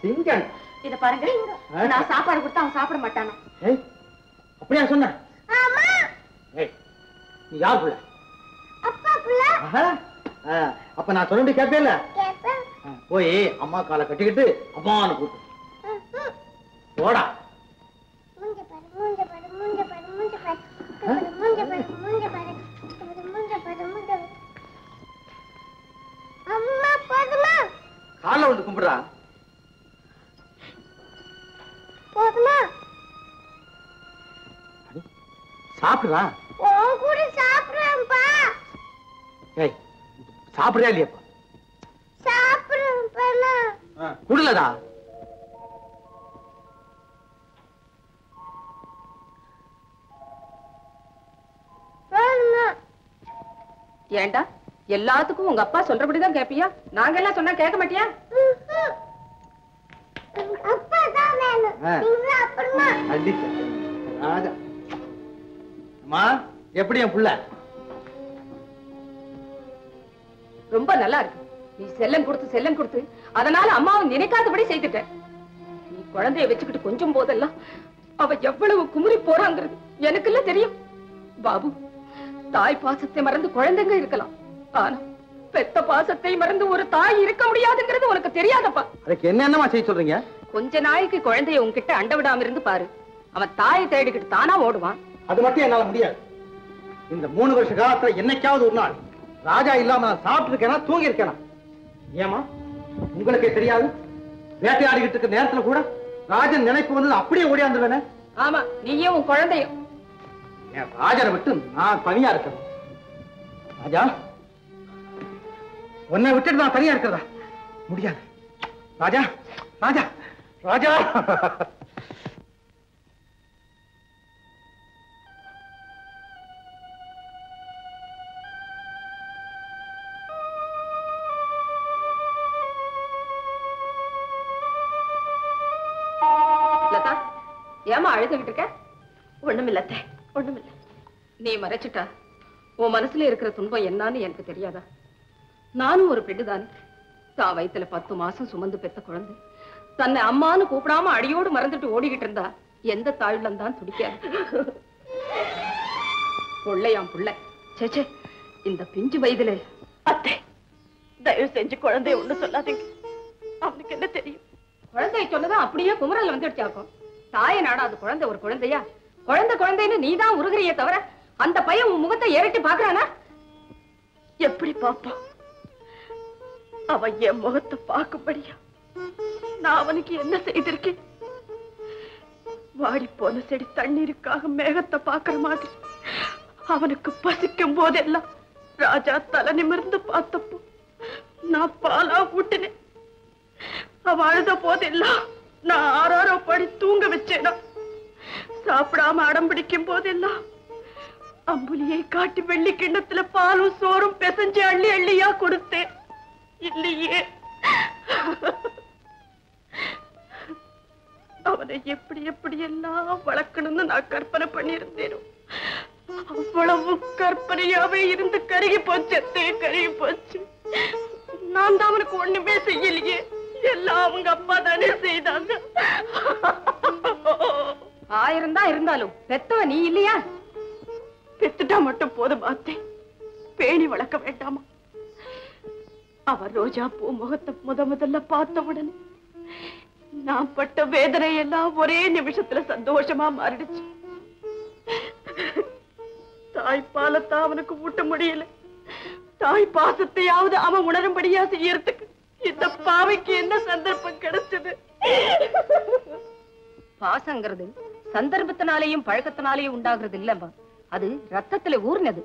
சிங்கம். இத பாருங்க, நான் சாப்பாடு கொடுத்தா அவன் சாப்பிட மாட்டானா? அப்படியா சொன்ன? நீ யார் புள்ள? அப்பா புள்ள. அப்ப நான் சொல்ல கேட்பேல? போய் அம்மா காலை கட்டிக்கிட்டு அம்மான்னு கூப்பிட்டு போடா. மூஞ்ச பாரு, மூஞ்ச பாரு, மூஞ்ச பாரு, மூஞ்ச பாரு, மூஞ்ச பாரு, மூஞ்ச பாரு, மூஞ்ச பாரு, மூஞ்ச பாரு. அம்மா போதுமா? காலை வந்து கும்பிடுறா. போதுமா? சாப்பிடுறா. உன் கூட சாப்பிடுறேன்ப்பா. ஏய், சாப்பிடுறியா இல்லையாப்பா? சாப்பிடுறேன்ப்பா. குடுலதா? ஏண்டா, எல்லாத்துக்கும் உங்க அப்பா சொல்றபடிதான் கேப்பியா? நாங்க எல்லாம் சொன்னா கேட்க மாட்டியா? அப்பா தான் வேணும். நீங்க அப்புறமா. ராஜா, அம்மா எப்படி என் புள்ள? ரொம்ப நல்லா இருக்கு. நீ செல்லம் கொடுத்து அதனால அம்மாவை நினைக்காதபடி செய்துட்ட. நீ குழந்தைய வச்சுக்கிட்டு கொஞ்சம் போதெல்லாம் அவ எவ்வளவு குமுறி போறாங்கிறது எனக்கு எல்லாம் தெரியும். பாபு, தாய் பாசத்தை மறந்து குழந்தைங்க இருக்கலாம், ஆனா பெத்த பாசத்தை மறந்து ஒரு தாய் இருக்க முடியாதுங்கிறது உனக்கு தெரியாதப்பா. அதுக்கு என்னமா செய்ய சொல்றீங்க? கொஞ்ச நாளைக்கு குழந்தைய உன்கிட்ட அண்ட விடாம இருந்து பாரு. அவன் தாயை தேடிக்கிட்டு தானா ஓடுவான். அது மட்டும் என்னால முடியாது. இந்த 3 வருஷ காலத்துல என்னைக்காவது ஒரு நாள் ராஜா இல்லாம நான் சாப்பிட்டு இருக்கேனா தூங்கி இருக்கேனா? ஏமா உங்களுக்கே தெரியாது? வேட்டையாடிக்கிட்டு இருக்க நேரத்துல கூட ராஜன் நினைப்பு வந்து அப்படியே ஓடியாந்துருவேனே. ஆமா, நீயும் உன் குழந்தையும். ராஜனை விட்டு நான் தனியா இருக்கேன். ராஜா, உன்னை விட்டுட்டு நான் தனியா இருக்கிறதா? முடியாது. ராஜா, ராஜா, ராஜா. லதா, ஏமா அழுதுகிட்டு இருக்க? ஒண்ணுமில்ல, ஒண்ணுமில்ல. நீ மறைச்சிட்டா உன் மனசுல இருக்கிற துன்பம் என்னன்னு எனக்கு தெரியாதா? நானும் ஒரு பெண்ணுதானே. தான் வயித்துல 10 மாசம் சுமந்து பெத்த குழந்தை தன்னை அம்மான்னு கூப்பிடாம அடியோடு மறந்துட்டு ஓடிக்கிட்டு இருந்தா எந்த தாழ்லம் தான் துடிக்காது. புள்ளையாம் புள்ளை. சேச்சே, இந்த பிஞ்சு வயதுல. அத்தை, தயவு செஞ்சு குழந்தைய ஒண்ணு சொல்லாதீங்க. அவனுக்கு என்ன தெரியும்? குழந்தைய சொன்னதான் அப்படியே குமரல் வந்துடுச்சாக்கும். தாய நாடா அது குழந்தை ஒரு குழந்தையா? குழந்தைன்னு நீதான் உருகிறிய தவிர அந்த பையன் உன் முகத்தை ஏறிட்டு பாக்குறானா? எப்படி பாப்பான்? அவன் என் முகத்தை பார்க்கும்படியா நான் அவனுக்கு என்ன செய்திருக்கேன்? வாடி போன செடி தண்ணீருக்காக மேகத்தை பாக்குற மாதிரி அவனுக்கு பசிக்கும் போதெல்லாம் ராஜா தலை நிமிர்ந்து பார்த்தப்போ நான் பாலா ஊட்டினேன். அவன் அழுத போதெல்லாம் நான் ஆறாரோ படி தூங்க வச்சேனா. சாப்பிடாம அடம் பிடிக்கும் போதெல்லாம் அம்புலியை காட்டி வெள்ளி கிண்ணத்துல பாலும் சோறும் பிசைஞ்சு அள்ளி அள்ளியா கொடுத்தேன். இல்லையே, அவனை எப்படி எப்படி எல்லாம் வளர்க்கணும்னு நான் கற்பனை பண்ணியிருந்தேனோ அவ்வளவு கற்பனையாவே இருந்து கருகி போச்சு. கருகி போச்சு. நான் தான் அவனுக்கு ஒண்ணுமே செய்யலையே. எல்லாம் அவங்க அப்பா தானே செய்தாங்க. 1000 தான் இருந்தாலும் பெத்தவ நீ இல்லையா? பெத்துட்டா மட்டும் போதும் அத்தை, பேணி வளர்க்க வேண்டாமா? அவர் ரோஜா பூ முகத்தை முதல்ல பார்த்த உடனே நான் பட்ட வேதனை எல்லாம் ஒரே நிமிஷத்துல சந்தோஷமா மாறிடுச்சு. தாய்ப்பாலத்தான் அவனுக்கு ஊட்ட முடியல. தாய் பாசத்தையாவது அவன் உணரும்படியா செய்யறதுக்கு இந்த பாவைக்கு என்ன சந்தர்ப்பம் கிடைச்சது? பாசங்கிறது சந்தர்ப்பத்தினாலேயும் பழக்கத்தினாலேயும் உண்டாகிறது இல்லம்மா. அது ரத்தத்துல ஊர்னது.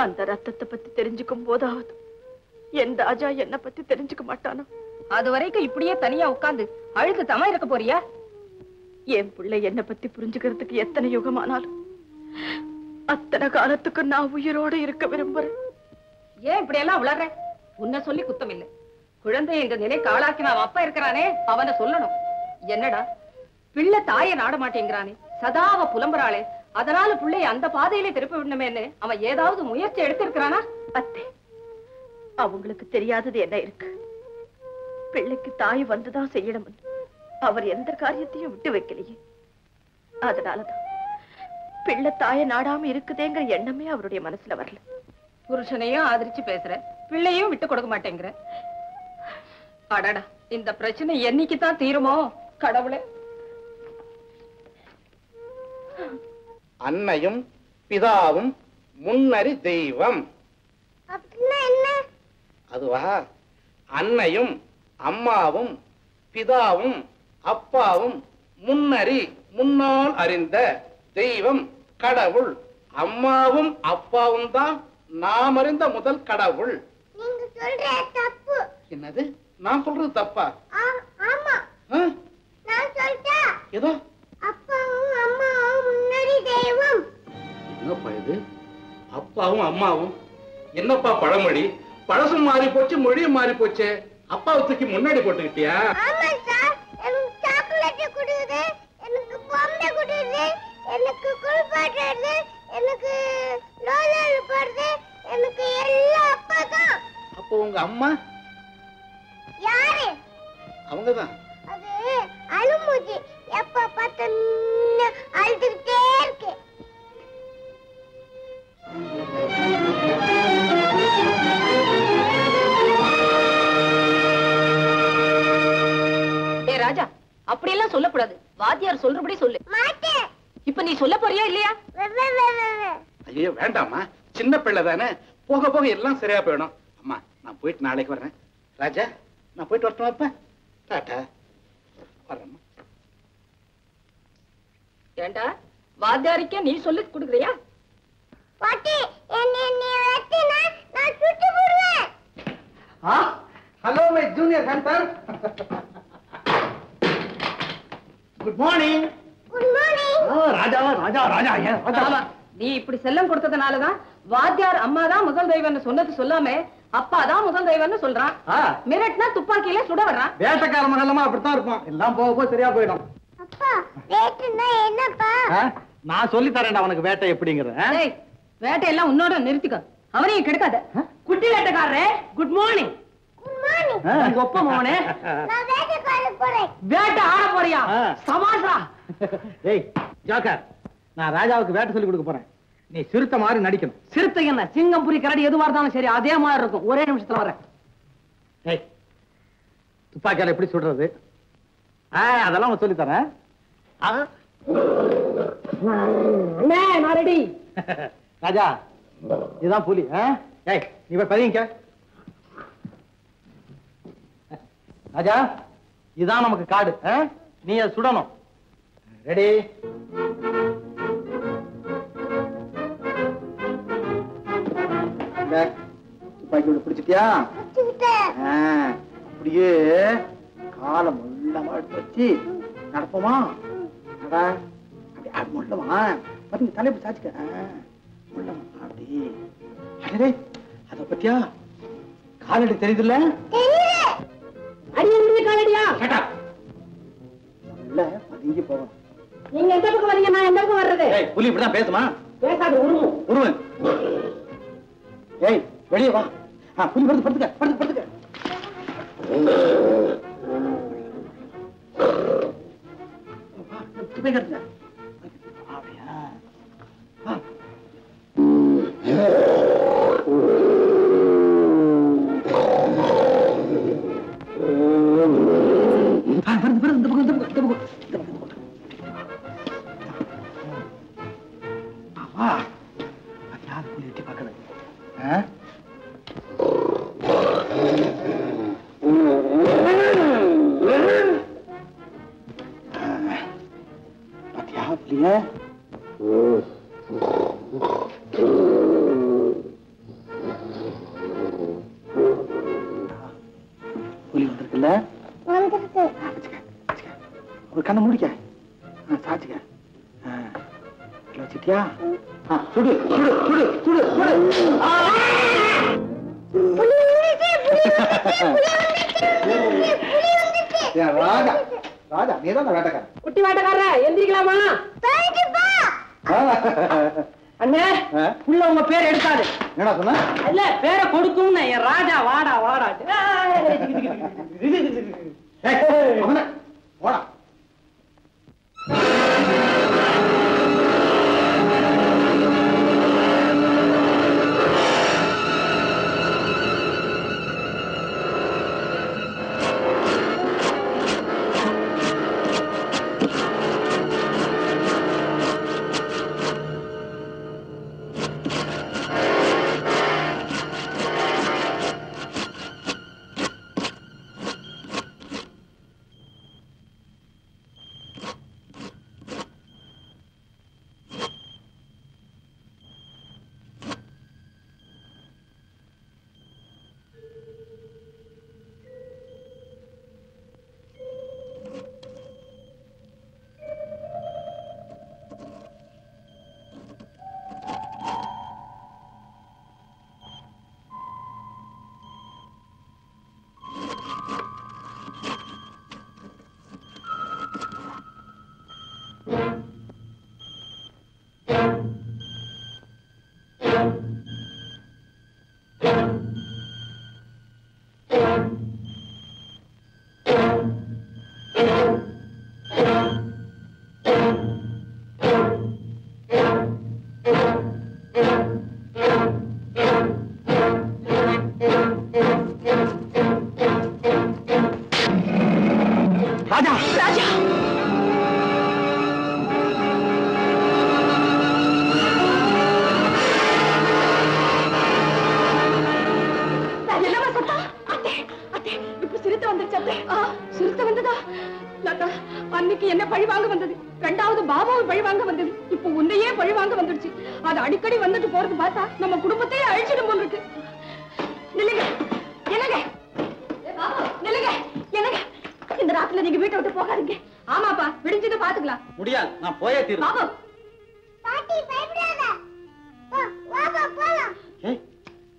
அந்த ரத்தத்தை பத்தி தெரிஞ்சுக்கும் போதாவது என் ராஜா என்ன பத்தி தெரிஞ்சுக்க மாட்டானா? அது வரைக்கும் இப்படியே தனியா உட்கார்ந்து அழுது தமா இருக்க போறியா? என் பிள்ளை என்ன பத்தி புரிஞ்சுக்கிறதுக்கு எத்தனை யுகமானாலும் அத்தனை காலத்துக்கு நான் உயிரோடு இருக்க விரும்புறேன். ஏன் இப்படி எல்லாம் வளர்ற? உன்னை சொல்லி குத்தம் இல்லை. குழந்தைய இந்த நிலைக்கு ஆளாக்கின அவன் அப்பா இருக்கிறானே, அவனை சொல்லணும். என்னடா பிள்ளை தாயை நாட மாட்டேங்கிறானே, சதாவ புலம்புறாளே, அதனால பிள்ளைய அந்த பாதையிலே திருப்ப விடணுமேன்னு அவன் ஏதாவது முயற்சி எடுத்திருக்கிறானா? அத்தை, அவங்களுக்கு தெரியாதது என்ன இருக்கு? பிள்ளைக்கு தாய் வந்துதான் செய்யணும். அவர் எந்த காரியத்தையும் விட்டு வைக்கலையே. அதனாலதான் பிள்ளை தாயை நாடாம இருக்குதேங்கிற எண்ணமே அவருடைய மனசுல வரல. புருஷனையும் ஆதரிச்சு பேசுற, பிள்ளையும் விட்டு கொடுக்க மாட்டேங்கிற. அடடா, இந்த பிரச்சனை என்னைக்குதான் தீருமோ கடவுளே. அன்னையும் பிதாவும் முன்னறி தெய்வம். அதுவா? அன்னையும் அம்மாவும் பிதாவும் அப்பாவும் முன்னறி முன்னால் அறிந்த தெய்வம் கடவுள். அம்மாவும் அப்பாவும் தான் நாம் அறிந்த முதல் கடவுள். நீங்க சொல்றது தப்பு. என்னது? நான் சொல்றது தப்பா? ஆமா, நான் சொல்றேன். ஏதோ அப்பாவும் அம்மாவும் முன்னாடி தெய்வம். என்னப்பா இது? அப்பாவும் அம்மாவும் என்னப்பா பழமொழி? பழசும் மாறி போச்சு, மொழியும் மாறி போச்சு. அப்பாவை தூக்கி முன்னாடி போட்டுக்கிட்டியா? ஆமா சார், எனக்கு சாக்லேட் குடுக்குது, எனக்கு பொம்மை குடுக்குது, எனக்கு குளிப்பாட்டுறது, எனக்கு லோலல் போடுறது, எனக்கு எல்லாம் அப்பா தான். அப்போ உங்க அம்மா யாரு? அவங்கதான். அது அழுமுதி, எப்ப பார்த்தாலும் அழுதுகிட்டே இருக்கு. ராஜா, அப்படியெல்லாம் சொல்லக்கூடாது. வாத்தியார் சொல்றபடி சொல்லு. மாட்டேன். இப்ப நீ சொல்ல போறியா இல்லையா? ஐயோ வேண்டாமா, சின்ன பிள்ளை தானே, போக போக எல்லாம் சரியா போயிடும். அம்மா, நான் போயிட்டு நாளைக்கு வர்றேன். ராஜா, நான் போயிட்டு வரட்டும். அப்ப டாட்டா, வர்றேம்மா. ஏண்டா, வாத்தியாரிக்க நீ சொல்லி கொடுக்குறியா? பாட்டி, என்ன நீ வெட்டினா நான் சுட்டு போடுவேன். Hello my junior hunter. Good morning. Good morning. Raja Raja Raja. ஆமா, நீ இப்படி செல்லம் கொடுத்ததுனாலதான் வாத்தியார் அம்மா தான் முதல் தெய்வம்னு சொன்னது சொல்லாம அப்பா தான் முதல் தெய்வம்னு சொல்றான். மிரட்னா துப்பாக்கியில சுட வர்றான். வேட்டக்கார மகளமா அப்படித்தான் இருப்பான். எல்லாம் போக போக சரியா போயிடும். அப்பா, வேட்டைனா என்னப்பா? நான் சொல்லி தரேன் அவனுக்கு வேட்டை எப்படிங்கறது. வேட்டையெல்லாம் உன்னோட நிறுத்திக்க. அவனையும் கெடுக்காத. குட்டி வேட்டைக்காரரே, குட் மார்னிங். ஒப்ப மோனே, வேட்டை ஆட போறியா? சமாசா. ஏய் ஜோக்கர், நான் ராஜாவுக்கு வேட்டை சொல்லி கொடுக்க போறேன். நீ சிறுத்தை மாதிரி நடிக்கணும். சிறுத்தை என்ன, சிங்கம், புலி, கரடி எதுவா இருந்தாலும் சரி அதே மாதிரி இருக்கும். ஒரே நிமிஷத்துல வரேன். ஏய், துப்பாக்கியால எப்படி சுடுறது அதெல்லாம் சொல்லி தரேன். நான் ரெடி. ராஜா, இதுதான் புலி. ஏய், நீ போய் பதிங்க. ராஜா, இதுதான் நமக்கு காடு. நீ அதை சுடணும். ரெடி? துப்பாக்கி பிடிச்சிட்டியா? அப்படியே காலம் முள்ளமா வச்சு நடப்போமா? அப்படி முள்ளமா பாத்தீங்க, தலைப்பு சாச்சுக்க. முள்ளமா அப்படி. அத பத்தியா காலடி தெரியுதுல்ல? அடி காலடியா? முள்ள பதுங்கி போகணும். நீங்க எந்த பக்கம் வரீங்க, நான் எந்த பக்கம் வர்றது? புலி இப்படிதான் பேசுமா? பேசாது, உருவன். ஏய், வெளியே வா. புலி படுத்து படுத்துக்க படுத்து படுத்துக்க. புலி வந்திருக்குல்ல? ஒரு கண்ணை முடிக்க. சாச்சுக்க. வச்சுட்டியா? சுடு சுடு சுடு சுடு சுடு. ராஜா, ராஜா நீதான் வேட்டைக்காரன். குட்டி வேட்டைக்காரர, எந்திரிக்கலாமா? அண்ணே, உள்ள உங்க பேர் எடுக்காது. என்னடா சொன்ன? இல்ல, பேரை கொடுக்கும். என் ராஜா வாடா வாடா. போடா. அடிக்கடி வந்துட்டு போறது பார்த்தா நம்ம குடும்பத்தையே அழிச்சிடும் போல இருக்கு. நில்லுங்க, என்னங்க நில்லுங்க, என்னங்க இந்த ராத்திரில நீங்க வீட்டை விட்டு போகாதீங்க. ஆமாப்பா, விடிஞ்சது பாத்துக்கலாம். முடியாது, நான் போயே தீரு. பாபு, பாட்டி பயப்படாத, வா வா போலாம்.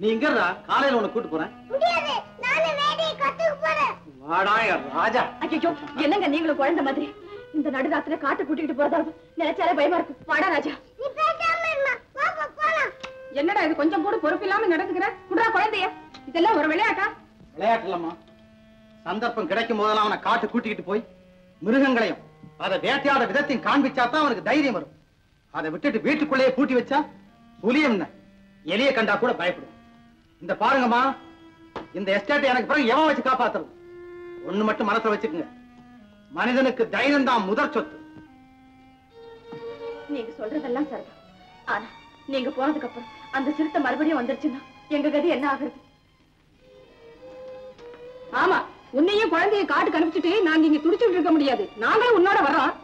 நீ எங்கடா? காலையில உன்னை கூட்டி போறேன். முடியாது, நானே வேலையை கத்துக்க போறேன். வாடா ராஜா. ஐயோ, என்னங்க நீங்களும் குழந்தை மாதிரி இந்த நடுராத்திரில காட்டு கூட்டிட்டு போறதாவது நினைச்சாலே பயமா இருக்கு. வாடா ராஜா. நீ பேசாம இருமா, வா வா போலாம். என்னடா இது கொஞ்சம் கூட பொறுப்பு இல்லாம நடந்துக்கிற? குடுறா குழந்தைய. இதெல்லாம் ஒரு விளையாட்டா? விளையாட்டு இல்லம்மா. சந்தர்ப்பம் கிடைக்கும் போதெல்லாம் அவனை காட்டு கூட்டிக்கிட்டு போய் மிருகங்களையும் அதை வேட்டையாட விதத்தையும் காண்பிச்சாதான் அவனுக்கு தைரியம் வரும். அதை விட்டுட்டு வீட்டுக்குள்ளேயே பூட்டி வச்சா புலியம் எலிய கண்டா கூட பயப்படும். இந்த பாருங்கம்மா, இந்த எஸ்டேட் எனக்கு பிறகு எவன் வச்சு காப்பாத்துறது? ஒண்ணு மட்டும் மனசுல வச்சுக்குங்க, மனிதனுக்கு தைரியம் தான் முதற் சொத்து. நீங்க சொல்றதெல்லாம் சரிதான். ஆனா நீங்க போனதுக்கு அப்புறம் அந்த சிறுத்தை மறுபடியும் வந்துருச்சுன்னா எங்க கதி என்ன ஆகுறது? ஆமா, உன்னையும் குழந்தைய காட்டுக்கு அனுப்பிச்சுட்டு நாங்க இங்க துடிச்சுட்டு இருக்க முடியாது. நாங்களும் உன்னோட வர்றோம்.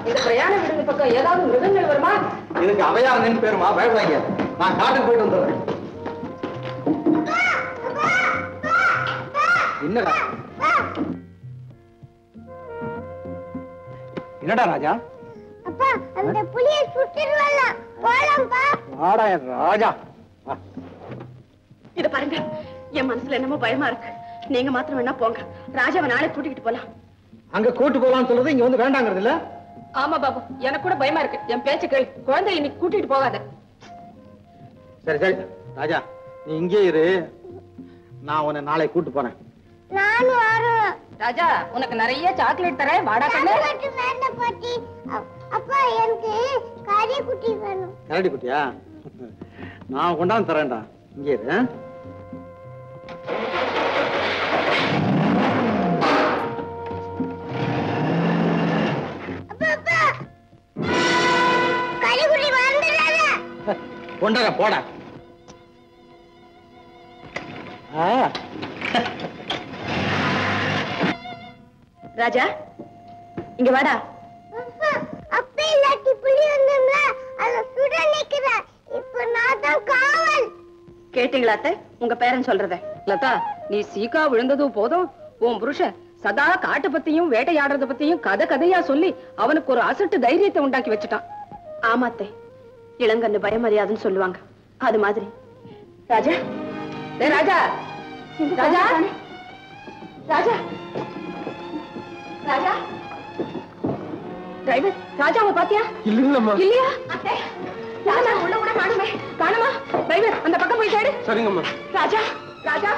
இந்த பிரயாண விடுங்க பக்கம் ஏதாவது மிருகங்கள் வருமா? இதுக்கு அவையாங்கன்னு பேருமா, பயப்படாங்க. நான் காட்டுக்கு போயிட்டு வந்துடுறேன். என்னடா என்னடா ராஜா? அப்பா, அந்த புலியை சுட்டிடுவல்ல. போலாம்ப்பா. வாடா ராஜா. இத பாருங்க, என் மனசுல என்னமோ பயமா இருக்கு. நீங்க மாத்திரம் வேணா போங்க. ராஜாவை நாளை கூட்டிக்கிட்டு போலாம். அங்க கூட்டு போலாம்னு சொல்றது இங்க வந்து வேண்டாங்கிறது இல்ல? ஆமா பாபு, எனக்கு கூட பயமா இருக்கு. என் பேச்சு கேளு. குழந்தைய இன்னைக்கு கூட்டிட்டு போகாத. சரி சரி ராஜா, நீ இங்கே இரு, நான் உன்னை நாளை கூட்டு போறேன். நானும் வரேன். ராஜா, உனக்கு நிறைய சாக்லேட் தரேன். வாடா கண்ணு. சாக்லேட் வேண்டாம் பாட்டி. அப்பா, எனக்கு கறி குட்டி வேணும். கரடி குட்டியா? நான் கொண்டாந்து தரேன்டா, இங்கே இரு. கொண்டாட போடா. ராஜா, இங்க வாடா. அப்ப இல்லாட்டி புலி வந்தோம்ல, அத சுட நிக்கிற. இப்ப நான் தான் காவல். கேட்டீங்களா அத்தை உங்க பேரன் சொல்றத? லதா, நீ சீக்கா விழுந்ததும் போதும் உன் புருஷன் சதா காட்டு பத்தியும் வேட்டையாடுறத பத்தியும் கதையா சொல்லி அவனுக்கு ஒரு அசட்டு தைரியத்தை உண்டாக்கி வச்சுட்டான். ஆமா அத்தை, இளங்கன்னு பயமறியாதுன்னு சொல்லுவாங்க. அது மாதிரி ராஜா. ராஜா, ராஜா, ராஜா, ராஜா, டிரைவர், ராஜாவை பாத்தியா? இல்லம்மா. இல்லையா? அத்தை, ராஜா உள்ள கூட காணுமே. காணுமா? டிரைவர், அந்த பக்கம் போய் தேடு. சரிங்கம்மா. ராஜா, ராஜா.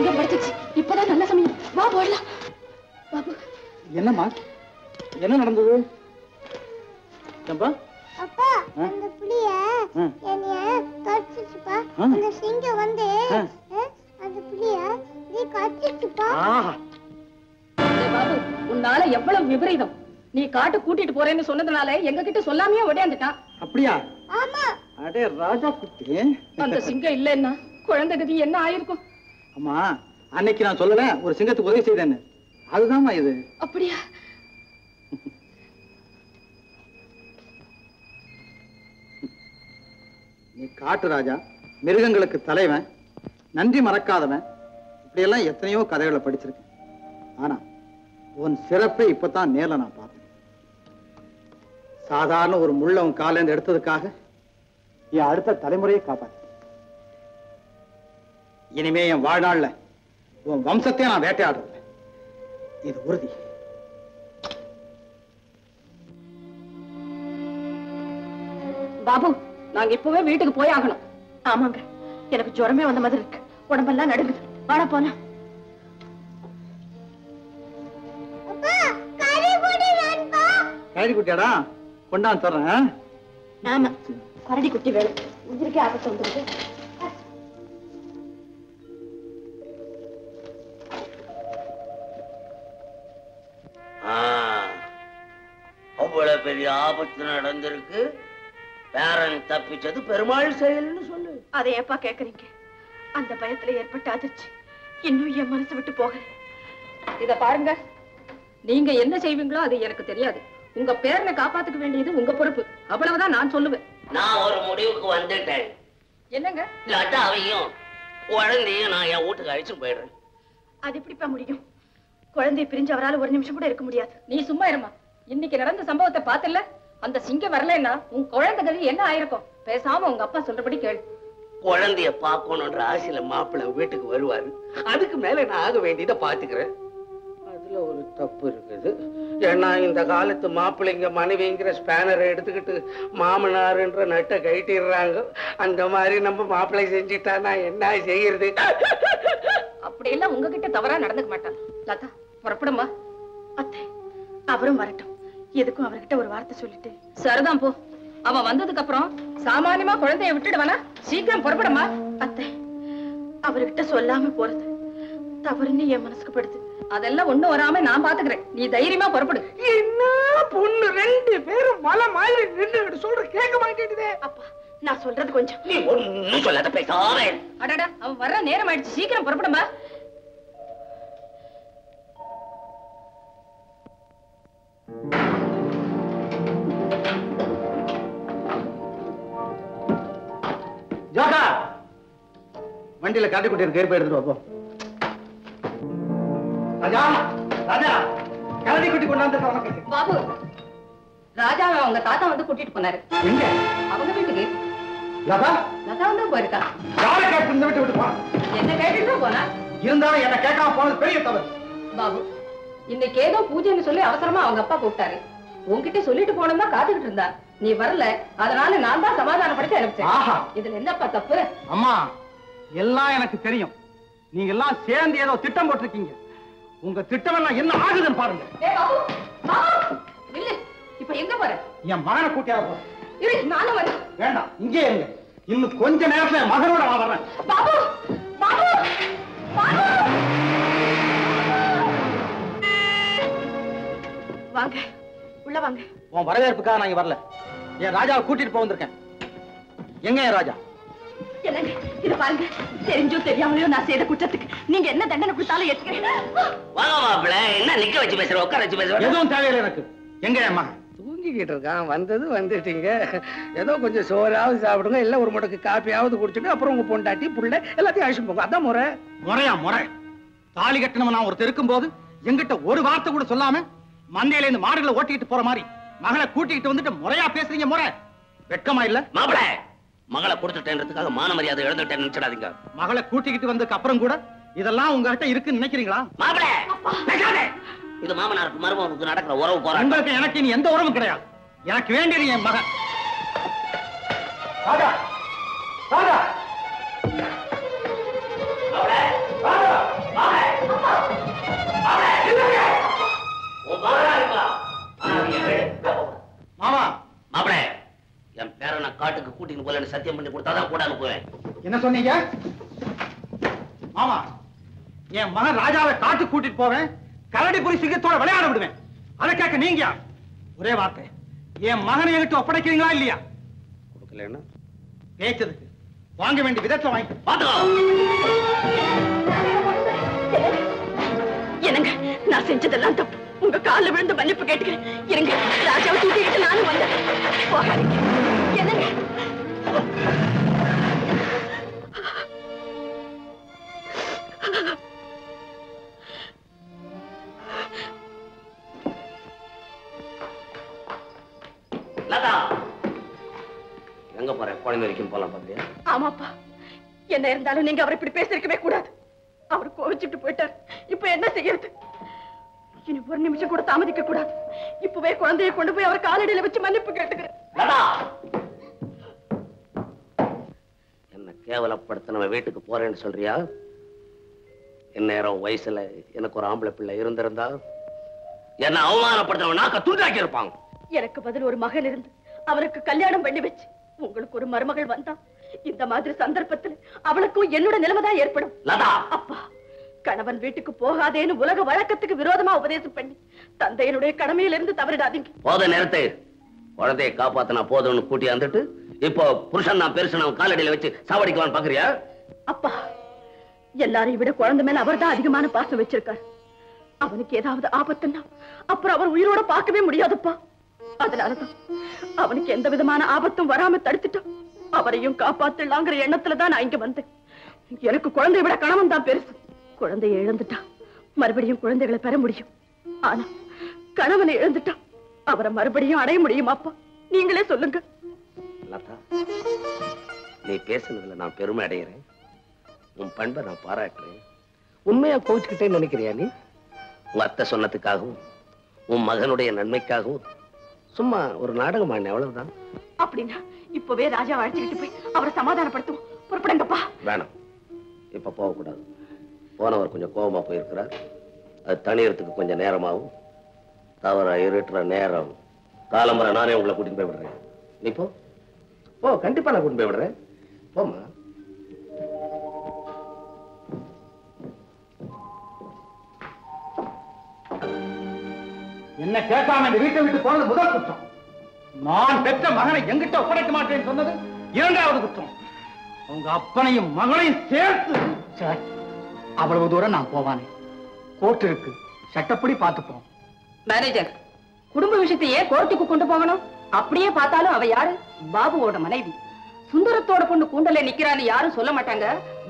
சிங்கம் படுத்துச்சு. இப்பதான் நல்ல சமயம். வா போடலாம். பாபு. என்னம்மா என்ன நடந்தது? அப்பா அந்த புலிய என்னைய கடிச்சிச்சுப்பா. அந்த சிங்கம் வந்து அந்த புலிய நீ கடிச்சிச்சுப்பா. பாபு, உன்னால எவ்வளவு விபரீதம். நீ காட்டு கூட்டிட்டு போறேன்னு சொன்னதுனால எங்க கிட்ட சொல்லாமையே ஓடியாந்துட்டான். அப்படியா? ஆமா. அடே ராஜா குட்டி, அந்த சிங்கம் இல்லன்னா குழந்தை கதி என்ன ஆயிருக்கும்? அம்மா அன்னைக்கு நான் சொல்லல ஒரு சிங்கத்துக்கு உதவி செய்தேன்னு, அதுதான்மா இது. அப்படியா? நீ காட்டு ராஜா, மிருகங்களுக்கு தலைவன், நன்றி மறக்காதவன், இப்படியெல்லாம் எத்தனையோ கதைகளை படிச்சிருக்கேன். ஆனா உன் சிறப்பை இப்பதான் நேர்ல நான் பார்த்தேன். சாதாரண ஒரு முள்ள உன் காலேந்து எடுத்ததுக்காக என் அடுத்த தலைமுறையை காப்பாத்து. இனிமே என் வாழ்நாள்ல உன் வம்சத்தையே நான் வேட்டையாடுறேன், இது உறுதி. பாபு, நாங்க இப்பவே வீட்டுக்கு போய் ஆகணும். ஆமாங்க, எனக்கு ஜுரமே வந்த மாதிரி இருக்கு. உடம்பெல்லாம் நடுங்குது. வாடா போனா. கயிறு குட்டியாடா, கொண்டாந்து தர்றேன். ஆமா, கரடி குட்டி வேணும். உதிரிக்கே ஆபத்து வந்துருக்கு. அவ்வளவு பெரிய ஆபத்து நடந்திருக்கு, பேரன் தப்பிச்சது பெருமாள் செயல்னு சொல்லு. அதை ஏப்பா கேக்குறீங்க? அந்த பயத்துல ஏற்பட்ட அதிர்ச்சி இன்னும் என் மனசு விட்டு போகல. இத பாருங்க, நீங்க என்ன செய்வீங்களோ அது எனக்கு தெரியாது. உங்க பேரனை காப்பாத்துக்க வேண்டியது உங்க பொறுப்பு. அவ்வளவுதான் நான் சொல்லுவேன். நான் ஒரு முடிவுக்கு வந்துட்டேன். என்னங்க? லதாவையும் குழந்தையும் நான் என் வீட்டுக்கு அழைச்சு போயிடுறேன். அது எப்படிப்பா முடியும்? குழந்தைய பிரிஞ்சு அவரால் ஒரு நிமிஷம் கூட இருக்க முடியாது. நீ சும்மா இருமா. இன்னைக்கு நடந்த சம்பவத்தை பார்த்தல, அந்த சிங்கம் வரலன்னா உன் குழந்தை கதி என்ன ஆயிருக்கும்? பேசாம உங்க அப்பா சொல்றபடி கேளு. குழந்தைய பார்க்கணும்ன்ற ஆசையில மாப்பிள்ளை வீட்டுக்கு வருவாரு. அதுக்கு மேல நான் ஆக வேண்டியதை பாத்துக்கிறேன். அதுல ஒரு தப்பு இருக்குது. ஏன்னா இந்த காலத்து மாப்பிள்ளைங்க மனைவிங்கிற ஸ்பேனரை எடுத்துக்கிட்டு மாமனாருன்ற நட்டை கட்டிடுறாங்க. அந்த மாதிரி நம்ம மாப்பிள்ளை செஞ்சுட்டா நான் என்ன செய்யறது? அப்படி எல்லாம் உங்ககிட்ட தவறா நடந்துக்க மாட்டான். லதா, புறப்படுமா? அத்தை, அவரும் வரட்டும். எதுக்கும் அவர்கிட்ட ஒரு வார்த்தை சொல்லிட்டு. சரிதான், போ. அவன் வந்ததுக்கு அப்புறம் சாமானியமா குழந்தைய விட்டுடுவானா? சீக்கிரம் புறப்படுமா? அத்தை, அவர்கிட்ட சொல்லாம போறது தவறுன்னு என் மனசுக்கு படுது. அதெல்லாம் ஒண்ணு வராம நான் பாத்துக்கிறேன். நீ தைரியமா புறப்படு. என்ன பொண்ணு, ரெண்டு பேரும் மலை மாதிரி நின்று சொல்ற கேட்க மாட்டேங்குதே. அப்பா, நான் சொல்றது கொஞ்சம். நீ ஒண்ணும் சொல்லாத, பேசாம. அடடா, அவன் வர்ற நேரம் ஆயிடுச்சு. சீக்கிரம் புறப்படுமா? ஜோகா, வண்டியில காட்டி குட்டி கயிறு போய் எடுத்துட்டு வா. ராஜா, ராஜா, கரடி குட்டி கொண்டாந்து உனக்கு. பாபு, ராஜாவை அவங்க தாத்தா வந்து கூட்டிட்டு போனாரு. எங்க? அவங்க வீட்டுக்கு. லதா, லதா வந்து போயிருக்கா. யாரை கேட்டு இந்த வீட்டு விட்டு போ. என்ன கேட்டுட்டு போனா? இருந்தாலும் என்ன கேட்காம போனது பெரிய தவறு. பாபு, இன்னைக்கு ஏதோ பூஜைன்னு சொல்லி அவசரமா அவங்க அப்பா கூப்பிட்டாரு. உன்கிட்ட சொல்லிட்டு போனோம் தான் காத்துக்கிட்டு இருந்தா. நீ வரல, அதனால நான் தான் சமாதானப்படுத்தி அனுப்பிச்சேன். இதுல என்னப்பா தப்பு? அம்மா, எல்லாம் எனக்கு தெரியும். நீங்க எல்லாம் சேர்ந்து ஏதோ திட்டம் போட்டிருக்கீங்க. உங்க திட்டம் எல்லாம் என்ன ஆகுதுன்னு பாருங்க. இல்ல, இப்ப எங்க போற? என் மகனை கூட்டியா போ. இரு, நானும் வரேன். வேண்டாம், இங்கே இருங்க. இன்னும் கொஞ்ச நேரத்துல மகனோட நான் வர்றேன். பாபு, பாபு, பாபு. வாங்க, உள்ள வாங்க. உன் வரவேற்புக்காக நான் இங்க வரல. என் ராஜாவை கூட்டிட்டு போக வந்திருக்கேன். எங்க என் ராஜா? என்னங்க இது பாருங்க, தெரிஞ்சோ தெரியாமலையோ நான் செய்த குற்றத்துக்கு நீங்க என்ன தண்டனை கொடுத்தாலும் ஏத்துக்கிறேன். வாங்க மாப்பிள்ள, என்ன நிக்க வச்சு பேசுற, உட்கார வச்சு பேசுற? எதுவும் தேவையில்லை எனக்கு. எங்க என் மகன்? தூங்கிக்கிட்டு இருக்கான். வந்தது வந்துட்டீங்க. ஏதோ கொஞ்சம் சோறாவது சாப்பிடுங்க, இல்ல ஒரு முடக்கு காப்பியாவது குடிச்சுட்டு அப்புறம் உங்க பொண்டாட்டி புள்ள எல்லாத்தையும் அழிச்சு போங்க. அதான் முறை. முறையா? முறை தாலி கட்டினவன் நான் ஒருத்தர் இருக்கும் போது எங்கிட்ட ஒரு வார்த்தை கூட சொல்லாம மந்தையில இருந்து மாடுகளை ஓட்டிக்கிட்டு போற மாதிரி மகளை கூட்டிக்கிட்டு வந்துட்டு முறையா பேசுறீங்க. முறை வெட்கமா இல்ல? மாப்பிள்ள, மகளை கொடுத்துட்டேன்றதுக்காக மான மரியாதை இழந்துட்டேன்னு நினைச்சிடாதீங்க. மகளை கூட்டிக்கிட்டு வந்ததுக்கு அப்புறம் கூட இதெல்லாம் உங்ககிட்ட இருக்குன்னு நினைக்கிறீங்களா? மாப்பிள்ள, பேசாதே. இது மாமனாருக்கு மருமகனுக்கு நடக்கிற உறவு போராட்டம். உங்களுக்கு எனக்கு இனி எந்த உறவும் கிடையாது. எனக்கு வேண்டியது என் மகன். ராஜா, ராஜா, ராஜா. கூட்டின்னு போல சத்தியம் பண்ணி கொடுத்தாதான் கூட அனுப்புவேன். என்ன சொன்னீங்க? ஆமா, என் மகன் ராஜாவை காட்டு கூட்டிட்டு போவேன், கரடி புலி சிங்கத்தோட விளையாட விடுவேன். அதை கேட்க நீங்க ஒரே வார்த்தை, என் மகனை என்கிட்ட ஒப்படைக்கிறீங்களா இல்லையா? கொடுக்கலன்னா பேச்சதுக்கு வாங்க வேண்டிய விதத்தை வாங்கி என்னங்க, நான் செஞ்சதெல்லாம் தப்பு. உங்க காலில் விழுந்து மன்னிப்பு கேட்டுக்கிறேன். இருங்க, ராஜாவை தூக்கிக்கிட்டு நானும் வந்தேன். போகாதீங்க. என்னங்க, லதா எங்க போற? குழந்தை வரைக்கும் போலாம் பாத்தியா? ஆமாப்பா, என்ன இருந்தாலும் நீங்க அவரை இப்படி பேசிருக்கவே கூடாது. அவர் கோவிச்சுட்டு போயிட்டார். இப்ப என்ன செய்யறது? இனி ஒரு நிமிஷம் கூட தாமதிக்க கூடாது. இப்பவே குழந்தையை கொண்டு போய் அவர் காலடியில வச்சு மன்னிப்பு கேட்டுக்கிறேன். என்ன கேவலப்படுத்தின வீட்டுக்கு போறேன்னு சொல்றியா? இந்நேரம் வயசுல எனக்கு ஒரு ஆம்பளை பிள்ளை இருந்திருந்தா என்ன அவமானப்படுத்தின நாக்க துண்டாக்கி இருப்பாங்க. எனக்கு பதில் ஒரு மகன் இருந்து அவருக்கு கல்யாணம் பண்ணி வச்சு உங்களுக்கு ஒரு மருமகள் வந்தா இந்த மாதிரி சந்தர்ப்பத்தில் அவளுக்கும் என்னோட நிலைமைதான் ஏற்படும். அப்பா, கணவன் வீட்டுக்கு போகாதேன்னு உலக வழக்கத்துக்கு விரோதமா உபதேசம் பண்ணி தந்தையனுடைய கடமையிலிருந்து தவறிடாதீங்க. போத நேரத்தை குழந்தையை காப்பாத்தினா போதும்னு கூட்டி வந்துட்டு இப்போ புருஷன் நான் பெருசு நான் காலடியில வச்சு சாவடிக்கலான்னு பாக்குறியா? அப்பா, எல்லாரையும் விட குழந்தை மேல அவர் தான் அதிகமான பாசம் வச்சிருக்காரு. அவனுக்கு ஏதாவது ஆபத்துன்னா அப்புறம் அவர் உயிரோட பார்க்கவே முடியாதுப்பா. அதனாலதான் அவனுக்கு எந்த விதமான ஆபத்தும் வராம தடுத்துட்டோம். அவரையும் காப்பாத்தலாங்கிற எண்ணத்துலதான் நான் இங்க வந்தேன். எனக்கு குழந்தையை விட கணவன் தான் பெருசு. குழந்தையை இழந்துட்டா மறுபடியும் குழந்தைகளை பெற முடியும். ஆனா கணவனை இழந்துட்டா அவரை மறுபடியும் அடைய முடியுமாப்பா? நீங்களே சொல்லுங்க. லதா, நீ பேசுனதுல நான் பெருமை அடைகிறேன். உன் பண்பை நான் பாராட்டுறேன். உண்மையா கோச்சுக்கிட்டேன்னு நினைக்கிறியா நீ? உங்க அத்தை சொன்னதுக்காகவும் உன் மகனுடைய நன்மைக்காகவும் சும்மா ஒரு நாடகம் ஆடின, அவ்வளவுதான். அப்படின்னா இப்பவே ராஜா அழைச்சிக்கிட்டு போய் அவரை சமாதானப்படுத்துவோம். புறப்படுங்கப்பா. வேணாம், இப்ப போகக்கூடாது. போனவர் கொஞ்சம் கோபமா போயிருக்கிறார். அது தனியறதுக்கு கொஞ்சம் நேரமாகும். தவற இருட்டுற நேரம் காலம்பரை நானே உங்களை கூட்டிட்டு போய் விடுறேன். நீ போ போ, கண்டிப்பா நான் கூட்டிட்டு போய் விடுறேன். போமா. என்ன கேட்காம இந்த வீட்டை விட்டு போனது முதல் குற்றம். நான் பெற்ற மகனை எங்கிட்ட ஒப்படைக்க மாட்டேன்னு சொன்னது இரண்டாவது குற்றம். உங்க அப்பனையும் மகனையும் சேர்த்து. சார், அவ்வளவு தூரம் நான் போவானே. கோர்ட் இருக்கு, சட்டப்படி பார்த்துப்போம். மேனேஜர், குடும்ப விஷயத்தையே கோர்ட்டுக்கு கொண்டு போகணும். அப்படியே பார்த்தாலும் அவ யாரு? பாபுவோட மனைவி. சுந்தரத்தோட பொண்ணு கூண்டல நிக்கிறான்னு யாரும் சொல்ல மாட்டாங்க.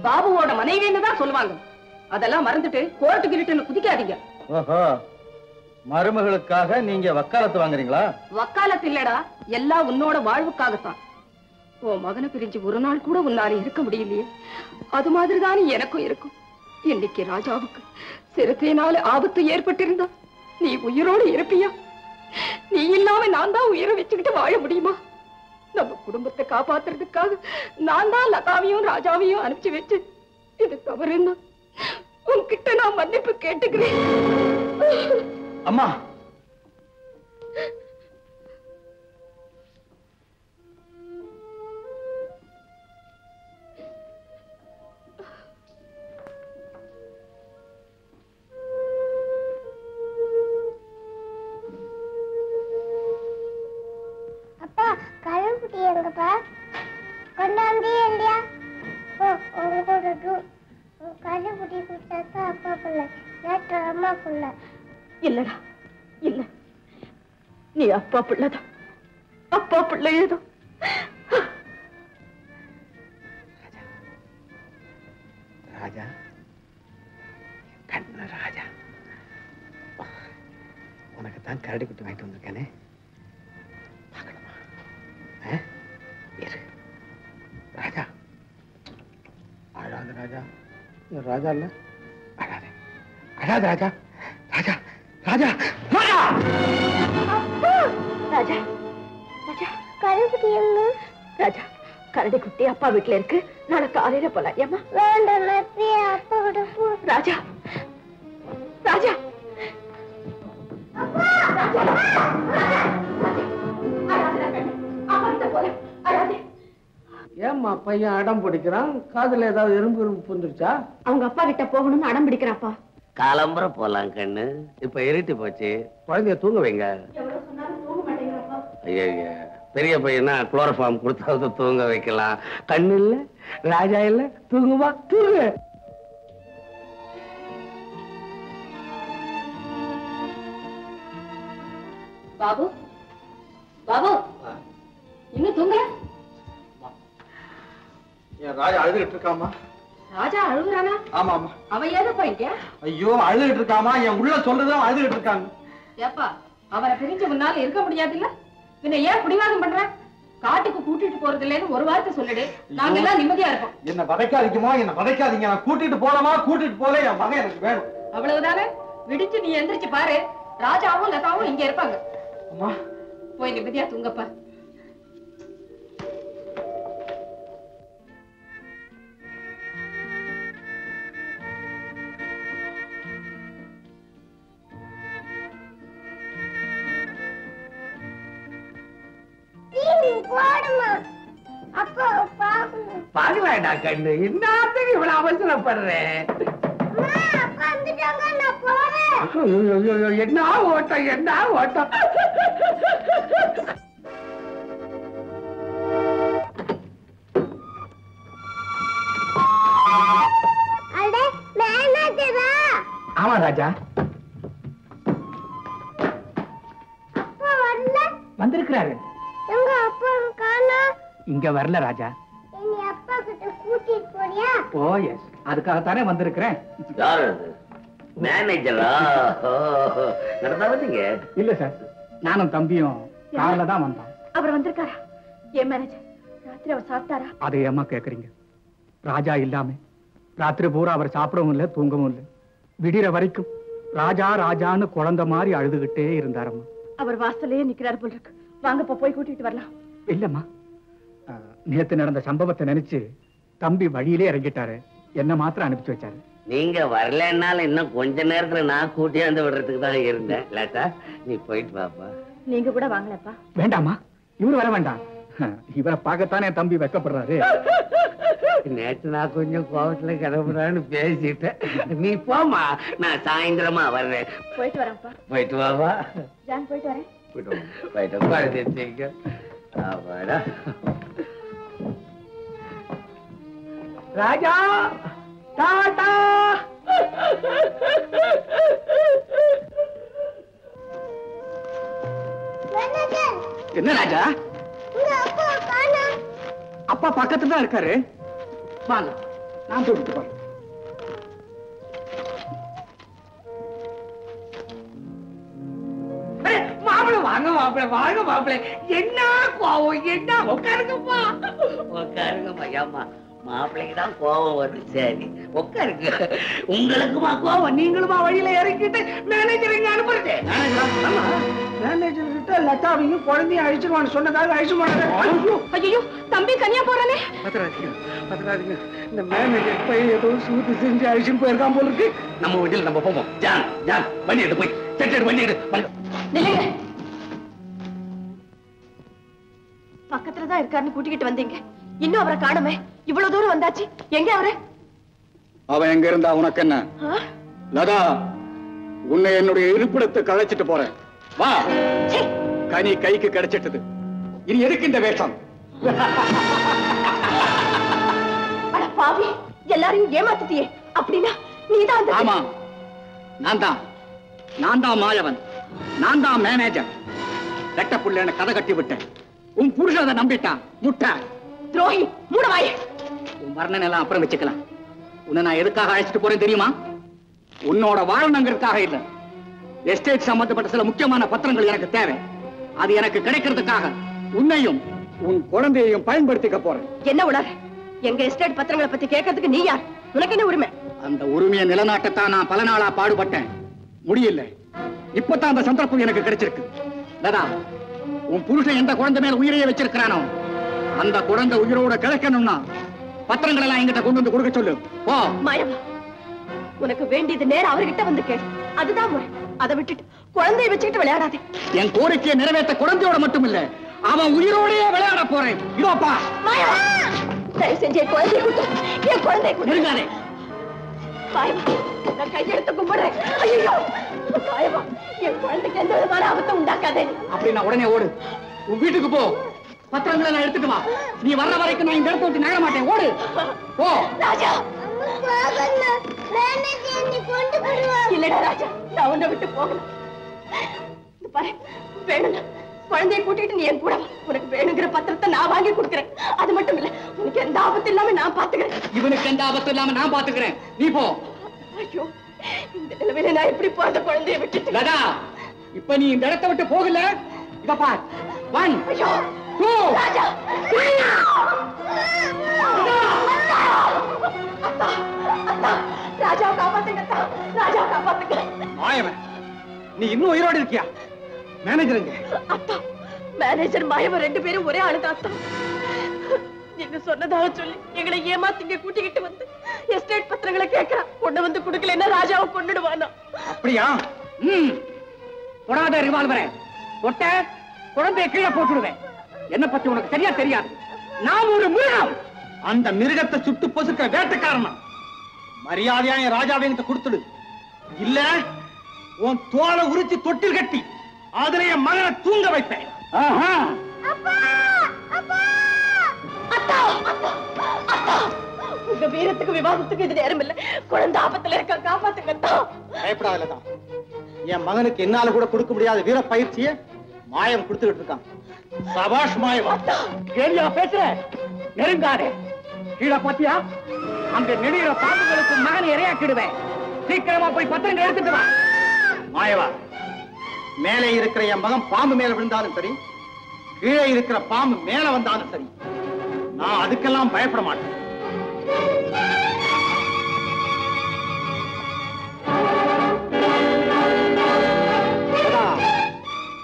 பாபுவோட மனைவின்னு தான் சொல்லுவாங்க. அதெல்லாம் மறந்துட்டு கோர்ட்டுக்கு ரிட்டர்ன் குதிக்காதீங்க. ஓஹோ, மருமகளுக்காக நீங்க வக்காலத்து வாங்குறீங்களா? வக்காலத்து இல்லடா, எல்லாம் உன்னோட வாழ்வுக்காகத்தான். உன் மகனை பிரிஞ்சு ஒரு நாள் கூட உன்னால இருக்க முடியலையே, அது மாதிரிதான் எனக்கும் இருக்கும். இன்னைக்கு ராஜாவுக்கு சிறுத்தையினால ஆபத்து ஏற்பட்டிருந்தா நீ உயிரோடு இருப்பியா? நீ இல்லாம நான் தான் உயிரை வச்சுக்கிட்டு வாழ முடியுமா? நம்ம குடும்பத்தை காப்பாத்துறதுக்காக நான் தான் லதாவையும் ராஜாவையும் அனுப்பிச்சு வச்சு இது தவறுன்னா உன்கிட்ட நான் மன்னிப்பு கேட்டுக்கிறேன். அம்மா, அப்பா, கருப்புட்டி எங்கப்பா? கொண்டாந்தே இல்லையா? உங்க கூட கருப்புட்டி கொடுத்தா அப்பா பிள்ளை, நேற்று அம்மா பிள்ளை. இல்லடா, இல்ல, நீ அப்பா பிள்ளைதான். அப்பா பிள்ளையேதான். ராஜா, கண்ண ராஜா, உனக்கு தான் கரடி குட்டி வாங்கிட்டு வந்திருக்கேனே, பார்க்கணுமா? இரு ராஜா, அழாத ராஜா. ராஜா இல்ல, அழாதே, அழாத ராஜா. ராஜா, ராஜா, ராஜா, ராஜா, ராஜா, கருப்புட்டி எங்க? ராஜா, கரடி குட்டி அப்பா வீட்டுல இருக்கு. நாளை காலையில போலாம். ஏமா? வேண்டாம், அப்பா கூட போ. ராஜா, ராஜா, என்னம்மா பையன் அடம் பிடிக்கிறான்? காதுல ஏதாவது எறும்பு புந்துருச்சா? அவங்க அப்பா கிட்ட போகணும்னு அடம் பிடிக்கிறாப்பா. காலம்பர போலாம் கண்ணு. இப்ப இருட்டி போச்சு, குழந்தைய தூங்க வைங்க. ஐயா பெரிய பையனா குளோரோஃபார்ம் கொடுத்தாவது தூங்க வைக்கலாம். கண்ணு இல்ல, ராஜா இல்ல, தூங்குவா தூங்கு. பாபு, பாபு, இன்னும் தூங்கல? என் ராஜா அழுதுகிட்டு இருக்காமா? ராஜா அழுகுறானா? ஆமா ஆமா. அவன் ஏதோ போயிட்டியா? ஐயோ அழுதுகிட்டு இருக்காமா, என் உள்ள சொல்றதும் அழுதுகிட்டு இருக்காங்க. ஏப்பா, அவரை பிரிஞ்சு முன்னால இருக்க முடியாது இல்ல? பின்ன ஏன் பிடிவாதம் பண்ற? காட்டுக்கு கூட்டிட்டு போறது இல்லைன்னு ஒரு வார்த்தை சொல்லிடு, நாங்க எல்லாம் நிம்மதியா இருப்போம். என்ன வதைக்காதீங்கம்மா, என்ன வதைக்காதீங்க. நான் கூட்டிட்டு போலாமா? கூட்டிட்டு போல, என் மகன் எனக்கு வேணும். அவ்வளவுதானே? விடிச்சு நீ எந்திரிச்சு பாரு, ராஜாவும் லதாவும் இங்க இருப்பாங்க. அம்மா போய் நிம்மதியா தூங்கப்பா. பாக்கலாடா கண்ணு, என்னத்துக்கு இவ்வளவு அவசரப்படுறேன்? என்ன ஓட்டம், என்ன ஓட்டம். ஆமா ராஜா, வந்திருக்கிறாரு. இங்க வரல ராஜா. ஓ எஸ், அதுக்காகத்தானே வந்திருக்கிறேன். மேனேஜரா நடந்தா வந்தீங்க? இல்ல சார், நானும் தம்பியும் கார்ல தான் வந்தோம். அவர் வந்திருக்காரா? ஏன் மேனேஜர், ராத்திரி அவர் சாப்பிட்டாரா? அதை ஏமா கேக்குறீங்க? ராஜா இல்லாம ராத்திரி பூரா அவர் சாப்பிடவும் இல்லை, தூங்கவும் இல்லை. விடிற வரைக்கும் ராஜா ராஜான்னு குழந்தை மாதிரி அழுதுகிட்டே இருந்தாரம்மா. அவர் வாசலே நிக்கிறார் போல் இருக்கு. வாங்கப்பா போய் கூட்டிட்டு வரலாம். இல்லம்மா, நேத்து நடந்த சம்பவத்தை நினைச்சு தம்பி வழியிலே இறங்கிட்டாரு, என்ன மாத்திரம் அனுப்பிச்சு வச்சாரு. நீங்க வரலன்னாலும் இன்னும் கொஞ்ச நேரத்துல நான் கூட்டியாந்து விடுறதுக்கு தான் இருந்தேன். லேட்டா நீ போயிட்டு பாப்பா. நீங்க கூட வாங்கலப்பா. வேண்டாமா, இவரு வர வேண்டாம். இவரை பார்க்கத்தானே தம்பி வெக்கப்படுறாரு. நேற்று நான் கொஞ்சம் கோவத்துல கிளம்புறான்னு பேசிட்டேன். நீ போமா, நான் சாயந்தரமா வர்றேன். போயிட்டு வரேன்ப்பா. போயிட்டு வாவா. ஜான் போயிட்டு வரேன். போயிட்டு குழந்தை ஆமாடா. ராஜா டாடா. என்ன ராஜா? அப்பா பக்கத்துல தான் இருக்காரு. வாங்க, நான் கூட்டிட்டு போறேன். மாப்பிள வாங்க, மாப்பிள வாங்க, மாப்பிள. என்ன கோவம், என்ன? உட்காருங்கப்பா, உட்காருங்கம்மா. ஏம்மா மாப்பிள்ளைக்கு தான் கோபம் வருது. சரி உட்காருங்க. உங்களுக்குமா கோபம்? நீங்களுமா வழியில இறக்கிட்டு மேனேஜர் இங்க அனுப்புறது? மேனேஜர் கிட்ட லதாவையும் குழந்தையும் அழிச்சிருவான்னு சொன்னதாக அழிச்சு போனாங்க. ஐயோ, தம்பி கனியா போறானே. பத்திராதீங்க, இந்த மேனேஜர் போய் ஏதோ சூத்து செஞ்சு அழிச்சுன்னு போயிருக்கான் போல இருக்கு. நம்ம வீட்டில் நம்ம போவோம். ஜான் ஜான் வண்டி எடுத்து போய் செட்டு வண்டி எடு. பக்கத்துலதான் இருக்காருன்னு கூட்டிக்கிட்டு வந்தீங்க, இன்னும் அவரை காணுமே. இவ்வளவு தூரம் வந்தாச்சு, எங்க அவரு? அவன் எங்க இருந்தா உனக்கு என்ன? லதா, உன்னை என்னுடைய இருப்பிடத்துக்கு அழைச்சிட்டு போறேன். வா. கனி கைக்கு கிடைச்சிட்டது, இனி எதுக்கு இந்த வேஷம்? பாவி, எல்லாரையும் ஏமாத்திட்டியே. அப்படின்னா நீதான்? ஆமா, நான் தான் மாயவன், நான் தான் மேனேஜர். ரெட்ட புள்ள கதை கட்டி விட்டேன். உன் புருஷன் அதை நம்பிட்டான். முட்டை துரோகி, மூடவாயே. உன் வர்ணனை எல்லாம் அப்புறம் வச்சுக்கலாம். உன்னை நான் எதுக்காக அழைச்சிட்டு போறேன் தெரியுமா? உன்னோட வாழணுங்கிறதுக்காக இல்ல. எஸ்டேட் சம்பந்தப்பட்ட சில முக்கியமான பத்திரங்கள் எனக்கு தேவை. அது எனக்கு கிடைக்கிறதுக்காக உன்னையும் உன் குழந்தையையும் பயன்படுத்திக்க போறேன். என்ன உணர? எங்க எஸ்டேட் பத்திரங்களை பத்தி கேட்கறதுக்கு நீ யார்? உனக்கு என்ன உரிமை? அந்த உரிமையை நிலநாட்டத்தான் நான் பல நாளா பாடுபட்டேன். முடியல. இப்பதான் அந்த சந்தர்ப்பம் எனக்கு கிடைச்சிருக்கு. லதா, உன் புருஷன் எந்த குழந்தை மேல உயிரையே வச்சிருக்கிறானோ அந்த குழந்தை உயிரோட கிடைக்கணும்னா பத்திரங்கள் எல்லாம் எங்கிட்ட கொண்டு வந்து கொடுக்க சொல்லு. போ. மாயவா, உனக்கு வேண்டியது நேரம் அவர்கிட்ட வந்து கேடு. அதுதான் முறை. அதை விட்டுட்டு குழந்தையை வச்சுக்கிட்டு விளையாடாதே. என் கோரிக்கையை நிறைவேற்ற குழந்தையோட மட்டும் இல்ல, அவன் உயிரோடையே விளையாட போறேன். இதோப்பா. மாயவா, தயவு செஞ்சு என் குழந்தை கொடு, என் குழந்தை கொடு. இருக்கானே மாயவா, நான் கையெடுத்து கும்பிடுறேன். ஐயோ மாயவா, என் குழந்தைக்கு எந்த விதமான ஆபத்தும் உண்டாக்காதே. அப்படி நான் உடனே ஓடு, உன் வீட்டுக்கு போ, பத்திரங்களை நான் எடுத்துட்டு வா. நீ வர்ற வரைக்கும் நான் இந்த இடத்த விட்டு நகர மாட்டேன். ஓடு போ. ராஜா கொண்டு போடுவா. இல்லடா ராஜா, நான் உன்னை விட்டு போகல. பாரு, வேணும்னா குழந்தைய கூட்டிட்டு நீ என் கூட வா. உனக்கு வேணுங்கிற பத்திரத்தை நான் வாங்கி கொடுக்குறேன். அது மட்டும் இல்ல, உனக்கு எந்த ஆபத்து இல்லாம நான் பாத்துக்கிறேன். இவனுக்கு எந்த ஆபத்து இல்லாம நான் பாத்துக்கிறேன். நீ போ. ஐயோ, இந்த நிலைமையில நான் எப்படி போறத குழந்தைய விட்டுட்டு? லதா, இப்ப நீ இந்த இடத்தை விட்டு போகல. இத பார். 1 ஐயோ 2 ராஜா, ராஜா காப்பாத்துங்க, ராஜா காப்பாத்துங்க. மாயவன், நீ இன்னும் உயிரோடு இருக்கியா? மேனேஜர் எங்க? அத்தா, மேனேஜர் மாயவன் 2 பேரும் ஒரே ஆளுதான் அத்தா. நீங்க சொன்னதாக சொல்லி எங்களை ஏமாத்திங்க கூட்டிக்கிட்டு வந்து எஸ்டேட் பத்திரங்களை கேட்கிறான். கொண்டு வந்து கொடுக்கலன்னா ராஜாவை கொண்டுடுவானா? அப்படியா? தொடாத ரிவால்வரை தொட்ட குழந்தைய கீழே போட்டுடுவேன். என்ன பத்தி உனக்கு சரியா தெரியாது. நான் ஒரு மிருகம். அந்த மிருகத்தை சுட்டு பொசுக்கிற வேட்டைக்காரனா? மரியாதையா என் ராஜாவை கொடுத்துடு. இல்ல உன் தோலை உரிச்சு தொட்டில் கட்டி அதுல என் மகனை தூங்க வைப்பேன். உங்க வீரத்துக்கு விவாதத்துக்கு இது நேரம் இல்ல. குழந்தை ஆபத்துல இருக்க, காப்பாத்துங்க. பயப்படாததான். என் மகனுக்கு என்னால கூட கொடுக்க முடியாத வீர பயிற்சியை மாயம் கொடுத்துக்கிட்டு இருக்கான். சபாஷ் மாயம். கேரியா பேசுற? நெருங்காதே. கீழே பாத்தியா? அங்க நெடுகிற பாம்புகளுக்கு மகனை இரையாக்கிடுவேன். சீக்கிரமா போய் பத்திரங்களை எடுத்துட்டு வா. மாயவா, மேலே இருக்கிற என் மகன் பாம்பு மேல விழுந்தாலும் சரி, கீழே இருக்கிற பாம்பு மேல வந்தாலும் சரி, நான் அதுக்கெல்லாம் பயப்பட மாட்டேன்.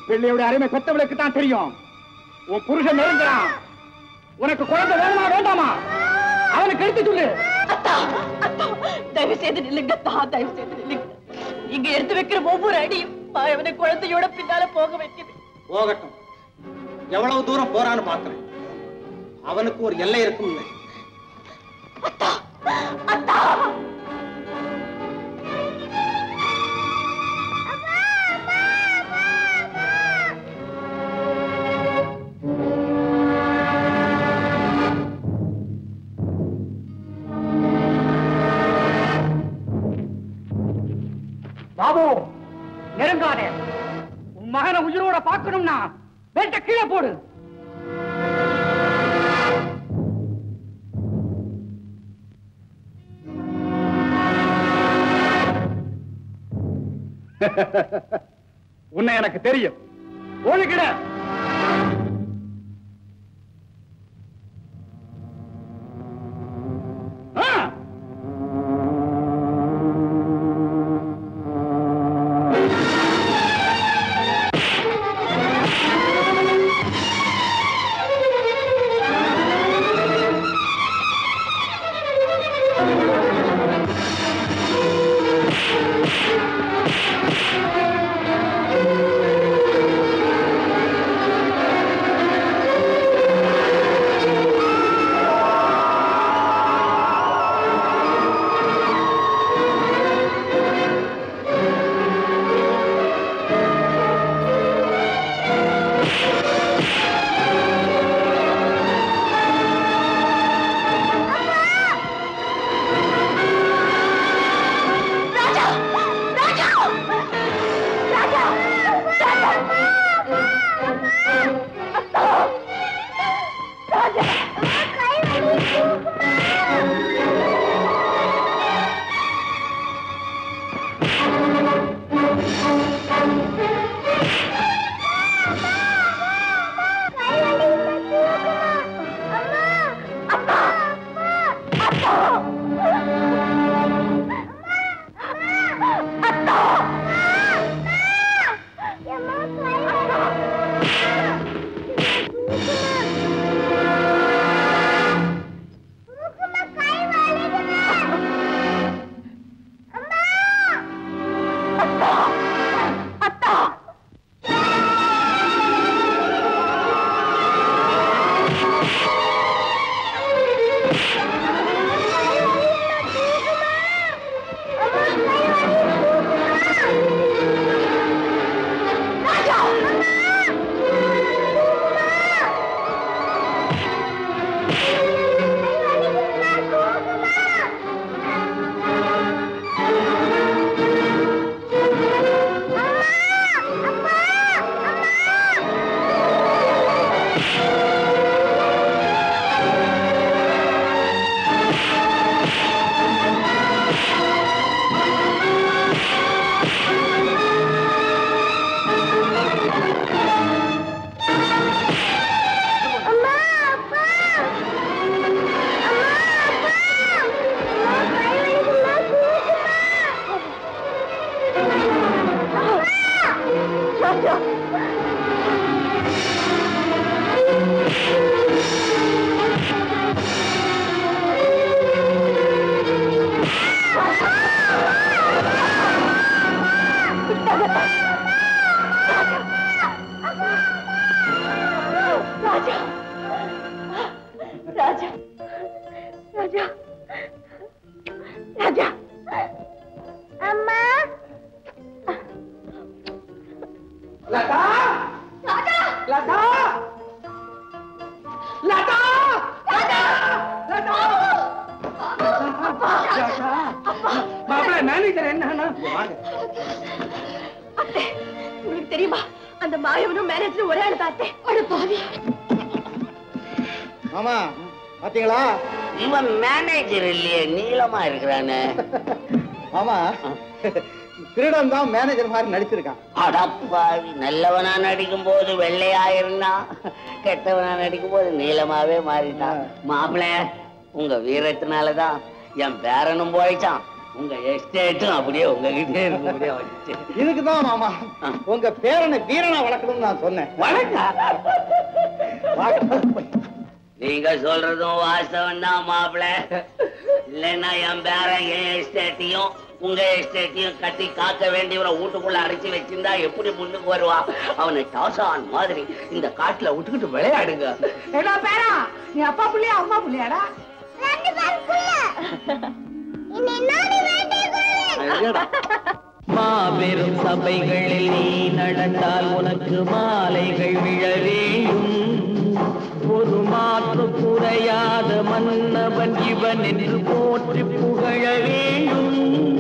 பிள்ளையோட அருமை பெத்தவளுக்கு தான் தெரியும். உன் புருஷன் நெருங்குறான். உனக்கு குழந்தை வேணுமா வேண்டாமா? அவனுக்கு எடுத்து சொல்லு. அத்தா, அத்தா, தயவு செய்து நில்லுங்க. தயவு செய்து நில்லுங்க. இங்க எடுத்து வைக்கிற ஒவ்வொரு அடியும் அவனை குழந்தையோட பின்னால போக வைக்குது. போகட்டும். எவ்வளவு தூரம் போறான்னு பாக்குறேன். அவனுக்கு ஒரு எல்லை இருக்கும். அத்தா, அத்தா. பாபு, நெருங்காதே. உன் மகனை உயிரோட பார்க்கணும்னா வேட்டை கீழே போடு. உன்னை எனக்கு தெரியும். ஓடுகிட. அம்மா லதா லதா லதா லதா மாப்பிள்ள மேனேஜர் என்ன உங்களுக்கு தெரியுமா அந்த மாயவனும் மேனேஜரும் ஒரே ஆளு தாத்தே பாவி. மாமா பாத்தீங்களா? இவன் மேனேஜர் இல்லையே, நீளமா இருக்கிறானே. மாமா திருடன் தான் மேனேஜர் மாதிரி நடிச்சிருக்கான். அடப்பாவி, நல்லவனா நடிக்கும் போது வெள்ளையா இருந்தா, கெட்டவனா நடிக்கும் போது நீளமாவே மாறிட்டான். மாப்பிள்ள, உங்க வீரத்தினாலதான் என் பேரனும் போயிட்டான், உங்க எஸ்டேட்டும் அப்படியே உங்ககிட்டே இருக்க வந்துச்சு. இதுக்குதான் மாமா உங்க பேரனை வீரனா வளர்க்கணும்னு நான் சொன்னேன். நீங்க சொல்றதும் வாஸ்தவம் தான் மாப்பிள்ள. இல்லைன்னா என் பேரன் என் எஸ்டேட்டையும் உங்க எஸ்டேட்டையும் கட்டி காக்க வேண்டியவரை வீட்டுக்குள்ள அடைச்சி வச்சிருந்தா எப்படி முன்னுக்கு வருவா? அவனை டாசான் மாதிரி இந்த காட்டுல விட்டுக்கிட்டு விளையாடுங்க. ஏடா பேரா, நீ அப்பா புள்ளையா அம்மா புள்ளையாடா? மாபெரும் சபைகளில் நீ நடந்தால் உனக்கு மாலைகள் விழ வேண்டும். ஒரு மாற்று குறையாத மன்னவன் இவன் என்று போற்றி புகழ வேண்டும்.